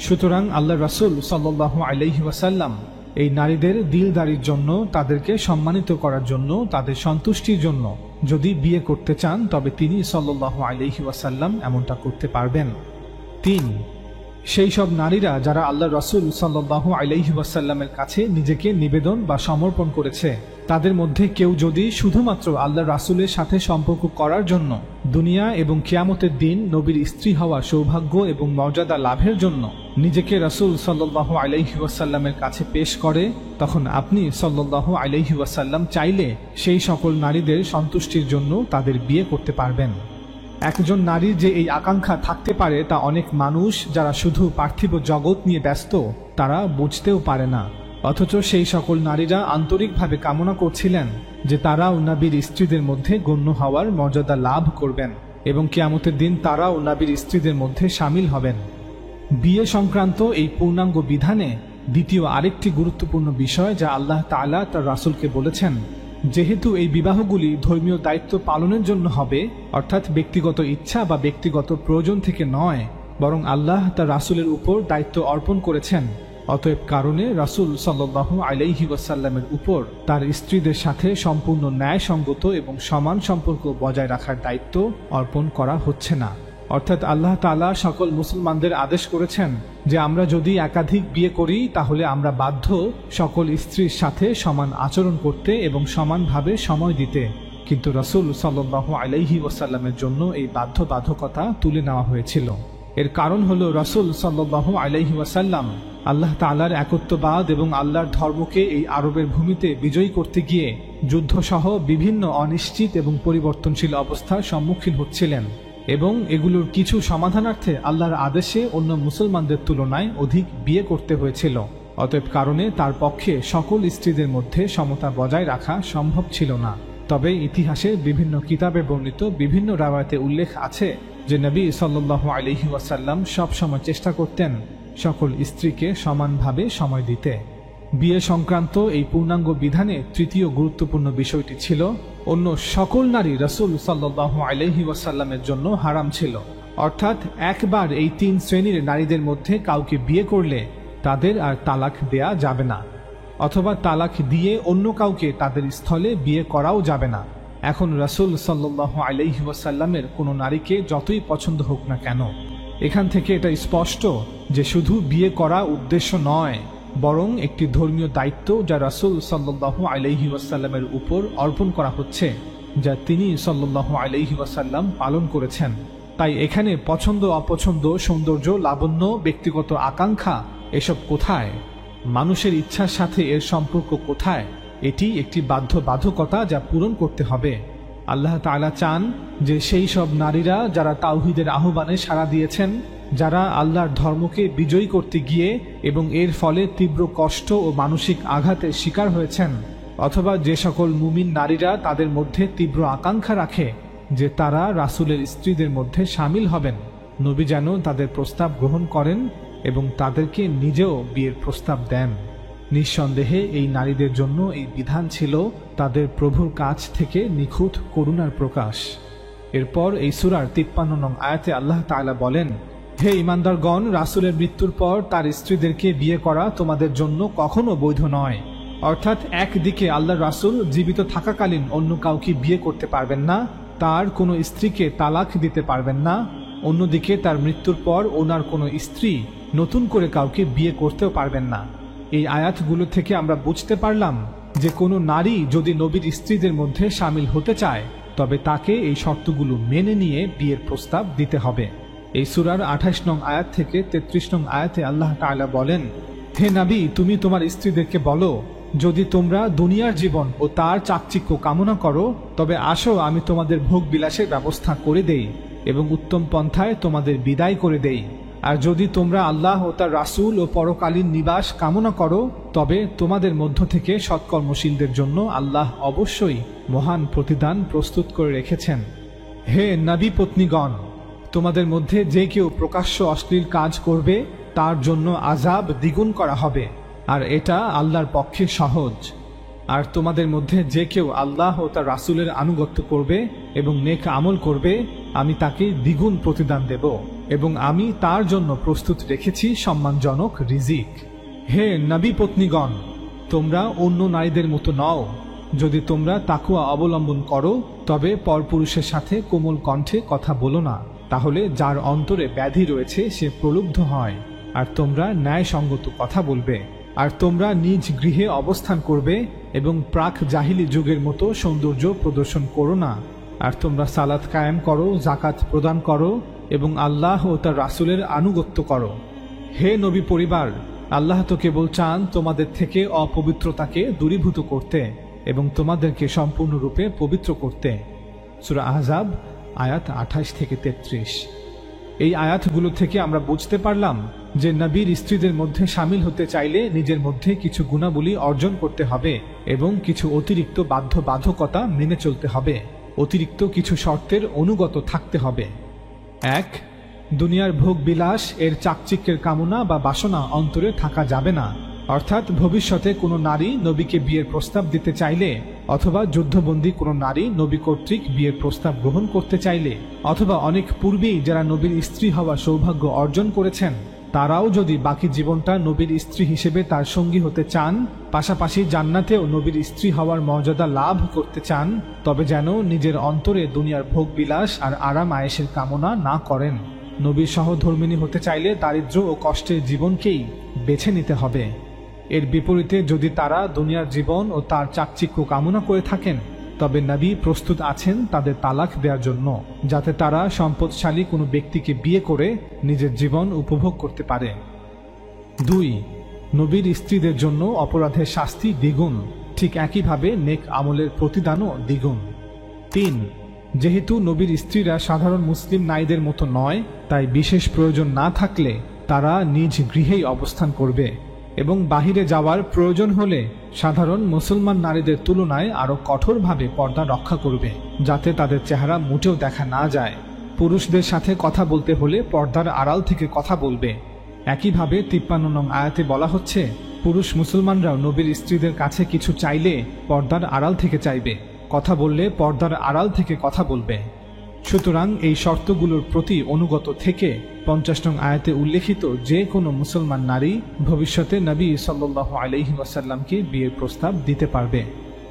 সুতরাং আল্লাহ রাসূল সাল্লাল্লাহু আলাইহি ওয়াসাল্লাম এই নারীদের দিলদারির জন্য, তাদেরকে সম্মানিত করার জন্য, তাদের সন্তুষ্টির জন্য যদি বিয়ে করতে চান তবে তিনি সাল্লাল্লাহু আলাইহি ওয়াসাল্লাম এমনটা করতে পারবেন। 3. সেই সব নারীরা যারা আল্লাহ রাসূল সাল্লাল্লাহু আলাইহি ওয়াসাল্লামের কাছে নিজেকে নিবেদন বা সমর্পণ করেছে, তাদের মধ্যে কেউ যদি শুধুমাত্র আল্লাহ রাসূলের সাথে সম্পর্ক করার জন্য, দুনিয়া এবং কিয়ামতের দিন নবীর স্ত্রী হওয়া সৌভাগ্য এবং মর্যাদা লাভের জন্য নিজেকে রাসূল সাল্লাল্লাহু আলাইহি ওয়াসাল্লামের কাছে পেশ করে, তখন আপনি সাল্লাল্লাহু আলাইহি ওয়াসাল্লাম চাইলে সেই সকল নারীদের সন্তুষ্টির জন্য তাদের বিয়ে করতে পারবেন। একজন নারীর যে এই আকাঙ্ক্ষা থাকতে পারে তা অনেক মানুষ যারা শুধু পার্থিব জগৎ নিয়ে ব্যস্ত তারা বুঝতেও পারে না। অথচ সেই সকল নারীরা আন্তরিকভাবে কামনা করছিলেন যে তারাও নবীর স্ত্রীদের মধ্যে গণ্য হওয়ার মর্যাদা লাভ করবেন এবং কিয়ামতের দিন তারাও নবীর স্ত্রীদের মধ্যে শামিল হবেন। বিয়ে সংক্রান্ত এই পূর্ণাঙ্গ বিধানে দ্বিতীয় আরেকটি গুরুত্বপূর্ণ বিষয় যা আল্লাহ তাআলা তার রাসূলকে বলেছেন, যেহেতু এই বিবাহগুলি ধর্মীয় দায়িত্ব পালনের জন্য হবে, অর্থাৎ ব্যক্তিগত ইচ্ছা বা ব্যক্তিগত প্রয়োজন থেকে নয়, বরং আল্লাহ তার রাসূলের উপর দায়িত্ব অর্পণ করেছেন, অতএব কারণে রাসূল সাল্লাল্লাহু আলাইহি ওয়াসাল্লামের উপর তার স্ত্রীদের সাথে সম্পূর্ণ ন্যায়সঙ্গত এবং সমান সম্পর্ক বজায় রাখার দায়িত্ব অর্পণ করা হচ্ছে না। অর্থাৎ আল্লাহ তাআলা সকল মুসলমানদের আদেশ করেছেন যে আমরা যদি একাধিক বিয়ে করি তাহলে আমরা বাধ্য সকল স্ত্রীর সাথে সমান আচরণ করতে এবং সমানভাবে সময় দিতে, কিন্তু রাসূল সাল্লাল্লাহু আলাইহি ওয়াসাল্লামের জন্য এই বাধ্যবাধকতা তুলে নেওয়া হয়েছিল। এর কারণ হলো রাসূল সাল্লাল্লাহু আলাইহি ওয়াসাল্লাম আল্লাহ তাআলার একত্ববাদ এবং আল্লাহর ধর্মকে এই আরবের ভূমিতে বিজয়ী করতে গিয়ে যুদ্ধসহ বিভিন্ন অনিশ্চিত এবং পরিবর্তনশীল অবস্থার সম্মুখীন হচ্ছিলেন এবং এগুলোর কিছু সমাধানার্থে আল্লাহর আদেশে অন্য মুসলমানদের তুলনায় অধিক বিয়ে করতে হয়েছিল। অতএব কারণে তার পক্ষে সকল স্ত্রীদের মধ্যে সমতা বজায় রাখা সম্ভব ছিল না। তবে ইতিহাসের বিভিন্ন কিতাবে বর্ণিত বিভিন্ন রাওয়ায়াতে উল্লেখ আছে যে নবী সাল্লাল্লাহু আলাইহি ওয়াসাল্লাম সবসময় চেষ্টা করতেন সকল স্ত্রীকে সমানভাবে সময় দিতে। বিয়ে সংক্রান্ত এই পূর্ণাঙ্গ বিধানে তৃতীয় গুরুত্বপূর্ণ বিষয়টি ছিল অন্য সকল নারী রাসূল সাল্লাল্লাহু আলাইহি ওয়াসাল্লামের জন্য হারাম ছিল। অর্থাৎ একবার এই 3 শ্রেণীর নারীদের মধ্যে কাউকে বিয়ে করলে তাদের আর তালাক দেয়া যাবে না, অথবা তালাক দিয়ে অন্য কাউকে তাদের স্থলে বিয়ে করাও যাবে না। এখন রাসূল সাল্লাল্লাহু আলাইহি ওয়াসাল্লামের কোনো নারীকে যতই পছন্দ হোক না কেন, এখান থেকে এটা স্পষ্ট যে শুধু বিয়ে করা উদ্দেশ্য নয়, বরং একটি ধর্মীয় দায়িত্ব যা রাসূল সাল্লাল্লাহু আলাইহি ওয়াসাল্লামের উপর অর্পণ করা হচ্ছে, যা তিনি সাল্লাল্লাহু আলাইহি ওয়াসাল্লাম পালন করেছেন। তাই এখানে পছন্দ অপছন্দ, সৌন্দর্য লাবণ্য, ব্যক্তিগত আকাঙ্ক্ষা এসব কোথায়? মানুষের ইচ্ছার সাথে এর সম্পর্ক কোথায়? এটি একটি বাধ্যবাধকতা যা পূরণ করতে হবে। আল্লাহ তাআলা চান যে সেই সব নারীরা যারা তাওহীদের আহ্বানে সাড়া দিয়েছেন, যারা আল্লাহর ধর্মকে বিজয়ী করতে গিয়ে এবং এর ফলে তীব্র কষ্ট ও মানসিক আঘাতের শিকার হয়েছেন, অথবা যে সকল মুমিন নারীরা তাদের মধ্যে তীব্র আকাঙ্ক্ষা রাখে যে তারা রাসূলের স্ত্রীদের মধ্যে শামিল হবেন, নবী যেন তাদের প্রস্তাব গ্রহণ করেন এবং তাদেরকে নিজেও বিয়ের প্রস্তাব দেন। নিঃসন্দেহে এই নারীদের জন্য এই বিধান ছিল তাদের প্রভুর কাছ থেকে নিখুঁত করুণার প্রকাশ। এরপর এই সূরার 53 নং আয়াতে আল্লাহ তাআলা বলেন, হে ঈমানদারগণ, রাসূলের মৃত্যুর পর তার স্ত্রীদেরকে বিয়ে করা তোমাদের জন্য কখনো বৈধ নয়। অর্থাৎ একদিকে আল্লাহর রাসূল জীবিত থাকাকালীন অন্য কাউকে বিয়ে করতে পারবেন না, তার কোনো স্ত্রীকে তালাক দিতে পারবেন না, অন্যদিকে তার মৃত্যুর পর ওনার কোনো স্ত্রী নতুন করে কাউকে বিয়ে করতেও পারবেন না। এই আয়াতগুলো থেকে আমরা বুঝতে পারলাম যে কোনো নারী যদি নবীর স্ত্রীদের মধ্যে সামিল হতে চায় তবে তাকে এই শর্তগুলো মেনে নিয়ে বিয়ের প্রস্তাব দিতে হবে। এই সূরার 28 নং আয়াত থেকে 33 নং আয়াতে আল্লাহ তাআলা বলেন, হে নবী, তুমি তোমার স্ত্রীদেরকে বলো, যদি তোমরা দুনিয়ার জীবন ও তার চাকচিক্য কামনা করো তবে আসো আমি তোমাদের ভোগ বিলাসের ব্যবস্থা করে দেই এবং উত্তম পন্থায় তোমাদের বিদায় করে দেই। আর যদি তোমরা আল্লাহ ও তার রাসূল ও পরকালীন নিবাস কামনা করো তবে তোমাদের মধ্য থেকে সৎকর্মশীলদের জন্য আল্লাহ অবশ্যই মহান প্রতিদান প্রস্তুত করে রেখেছেন। হে নবী পত্নীগণ, তোমাদের মধ্যে যে কেউ প্রকাশ্য অশ্লীল কাজ করবে তার জন্য আযাব দ্বিগুণ করা হবে, আর এটা আল্লাহর পক্ষে সহজ। আর তোমাদের মধ্যে যে কেউ আল্লাহ ও তার রাসূলের আনুগত্য করবে এবং নেক আমল করবে আমি তাকে দ্বিগুণ প্রতিদান দেব এবং আমি তার জন্য প্রস্তুত রেখেছি সম্মানজনক রিজিক। হে নবী পত্নীগণ, তোমরা অন্য নারীদের মতো নও। যদি তোমরা তাকওয়া অবলম্বন করো তবে পরপুরুষের সাথে কোমল কণ্ঠে কথা বলো না, তাহলে যার অন্তরে ব্যাধি রয়েছে সে প্রলুব্ধ হয়। আর তোমরা ন্যায়সঙ্গত কথা বলবে। আর তোমরা নিজ গৃহে অবস্থান করবে এবং প্রাক জাহিলি যুগের মতো সৌন্দর্য প্রদর্শন করো না। আর তোমরা সালাত কায়েম করো, জাকাত প্রদান করো এবং আল্লাহ ও তার রাসূলের আনুগত্য করো। হে নবী পরিবার, আল্লাহ তো কেবল চান তোমাদের থেকে অপবিত্রতাকে দূরীভূত করতে এবং তোমাদেরকে সম্পূর্ণরূপে পবিত্র করতে। সূরা আহজাব আয়াত 28 থেকে 33। এই আয়াতগুলো থেকে আমরা বুঝতে পারলাম যে নবীর স্ত্রীদের মধ্যে সামিল হতে চাইলে নিজের মধ্যে কিছু গুণাবলী অর্জন করতে হবে এবং কিছু অতিরিক্ত বাধ্যবাধকতা মেনে চলতে হবে, অতিরিক্ত কিছু শর্তের অনুগত থাকতে হবে। 1. দুনিয়ার ভোগ বিলাস এর চাকচিক্যের কামনা বা বাসনা অন্তরে থাকা যাবে না। অর্থাৎ ভবিষ্যতে কোনো নারী নবীকে বিয়ের প্রস্তাব দিতে চাইলে অথবা যুদ্ধবন্দী কোনো নারী নবী কর্তৃক বিয়ের প্রস্তাব গ্রহণ করতে চাইলে অথবা অনেক পূর্বেই যারা নবীর স্ত্রী হওয়ার সৌভাগ্য অর্জন করেছেন তারাও যদি বাকি জীবনটা নবীর স্ত্রী হিসেবে তার সঙ্গী হতে চান, পাশাপাশি জান্নাতেও নবীর স্ত্রী হওয়ার মর্যাদা লাভ করতে চান, তবে যেন নিজের অন্তরে দুনিয়ার ভোগ বিলাস আর আরাম আয়েশের কামনা না করেন। নবীর সহধর্মিণী হতে চাইলে দারিদ্র্য ও কষ্টের জীবনকেই বেছে নিতে হবে। এর বিপরীতে যদি তারা দুনিয়ার জীবন ও তার চাকচিক্য কামনা করে থাকেন তবে নবী প্রস্তুত আছেন তাদের তালাক দেওয়ার জন্য, যাতে তারা সম্পদশালী কোনো ব্যক্তিকে বিয়ে করে নিজের জীবন উপভোগ করতে পারে। 2. নবীর স্ত্রীদের জন্য অপরাধের শাস্তি দ্বিগুণ, ঠিক একইভাবে নেক আমলের প্রতিদানও দ্বিগুণ। 3. যেহেতু নবীর স্ত্রীরা সাধারণ মুসলিম নারীদের মতো নয়, তাই বিশেষ প্রয়োজন না থাকলে তারা নিজ গৃহেই অবস্থান করবে এবং বাহিরে যাওয়ার প্রয়োজন হলে সাধারণ মুসলমান নারীদের তুলনায় আরও কঠোরভাবে পর্দা রক্ষা করবে, যাতে তাদের চেহারা মোটেও দেখা না যায়। পুরুষদের সাথে কথা বলতে হলে পর্দার আড়াল থেকে কথা বলবে। একইভাবে 53 নং আয়াতে বলা হচ্ছে, পুরুষ মুসলমানরাও নবীর স্ত্রীদের কাছে কিছু চাইলে পর্দার আড়াল থেকে চাইবে, কথা বললে পর্দার আড়াল থেকে কথা বলবে। সুতরাং এই শর্তগুলোর প্রতি অনুগত থেকে 50 নং আয়াতে উল্লেখিত যে কোনো মুসলমান নারী ভবিষ্যতে নবী সাল্লাল্লাহু আলাইহি ওয়াসাল্লামকে বিয়ের প্রস্তাব দিতে পারবে।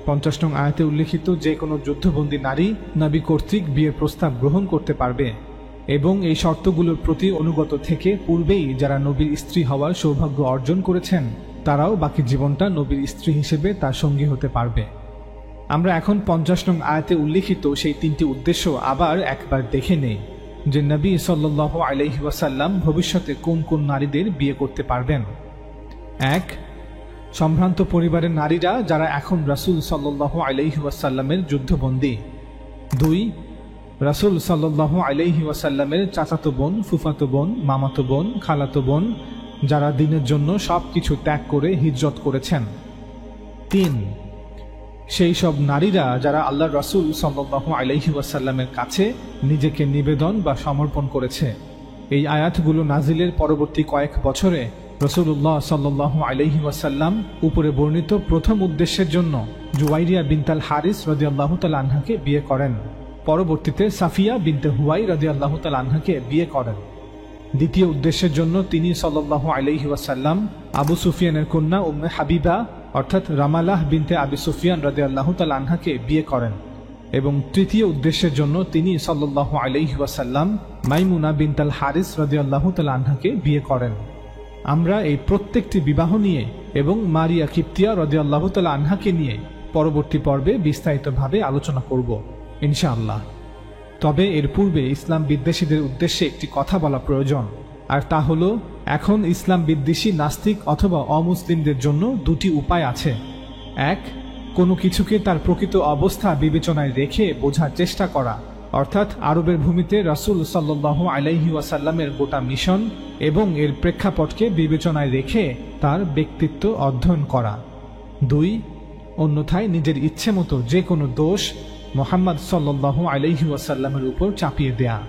50 নং আয়াতে উল্লেখিত যে কোনো যুদ্ধবন্দী নারী নবী কর্তৃক বিয়ের প্রস্তাব গ্রহণ করতে পারবে এবং এই শর্তগুলোর প্রতি অনুগত থেকে পূর্বেই যারা নবীর স্ত্রী হওয়ার সৌভাগ্য অর্জন করেছেন তারাও বাকি জীবনটা নবীর স্ত্রী হিসেবে তার সঙ্গী হতে পারবে। আমরা এখন 50 নং আয়াতে উল্লেখিত সেই 3টি উদ্দেশ্য আবার একবার দেখে নেই যে নবী সাল্লাল্লাহু আলাইহি ওয়াসাল্লাম ভবিষ্যতে কোন কোন নারীদের বিয়ে করতে পারবেন। 1. সম্ভ্রান্ত পরিবারের নারীরা যারা এখন রাসূল সাল্লাল্লাহু আলাইহি ওয়াসাল্লামের যুদ্ধবন্দী। 2. রাসূল সাল্লাল্লাহু আলাইহি ওয়াসাল্লামের চাচাতো বোন, ফুফাতো বোন, মামাতো বোন, খালাতো বোন যারা দ্বীনের জন্য সবকিছু ত্যাগ করে হিজরত করেছেন। 3. সেই সব নারীরা যারা আল্লাহর রাসূল সাল্লাল্লাহু আলাইহি ওয়াসাল্লামের কাছে নিজেকে নিবেদন বা সমর্পণ করেছে। এই আয়াতগুলো নাজিলের পরবর্তী কয়েক বছরে রাসূলুল্লাহ সাল্লাল্লাহু আলাইহি ওয়াসাল্লাম উপরে বর্ণিত প্রথম উদ্দেশ্যের জন্য জুওয়াইরিয়া বিনতাল হারিস রাদিয়াল্লাহু তাআলা আনহাকে বিয়ে করেন। পরবর্তীতে সাফিয়া বিনতে হুয়াই রাদিয়াল্লাহু তাআলা আনহাকে বিয়ে করেন। দ্বিতীয় উদ্দেশ্যের জন্য তিনি সাল্লাল্লাহু আলাইহি ওয়াসাল্লাম আবু সুফিয়ানের কন্যা উম্মে হাবিবা অর্থাৎ রামালাহ বিনতে আবি সুফিয়ান রাদিয়াল্লাহু তাআলা আনহাকে বিয়ে করেন। এবং তৃতীয় উদ্দেশ্যের জন্য তিনি সাল্লাল্লাহু আলাইহি ওয়াসাল্লাম মাইমুনা বিনতাল হারিস রাদিয়াল্লাহু তাআলা আনহাকে বিয়ে করেন। আমরা এই প্রত্যেকটি বিবাহ নিয়ে এবং মারিয়া কিপ্তিয়া রাদিয়াল্লাহু তাআলা আনহাকে নিয়ে পরবর্তী পর্বে বিস্তারিতভাবে আলোচনা করব ইনশাআল্লাহ। তবে এর পূর্বে ইসলাম বিদ্বেষীদের উদ্দেশ্যে একটি কথা বলা প্রয়োজন, আর তা হলো এখন ইসলাম বিদ্বেষী নাস্তিক অথবা অমুসলিমদের জন্য দুটি উপায় আছে। এক, কোনো কিছুকে তার প্রকৃত অবস্থা বিবেচনায় রেখে বোঝার চেষ্টা করা, অর্থাৎ আরবের ভূমিতে রাসূল সাল্লাল্লাহু আলাইহি ওয়াসাল্লামের গোটা মিশন এবং এর প্রেক্ষাপটকে বিবেচনায় রেখে তার ব্যক্তিত্ব অধ্যয়ন করা। দুই, অন্যথায় নিজের ইচ্ছে মতো যে কোনো দোষ মুহাম্মদ সাল্লাল্লাহু আলাইহি ওয়াসাল্লামের উপর চাপিয়ে দেয়া।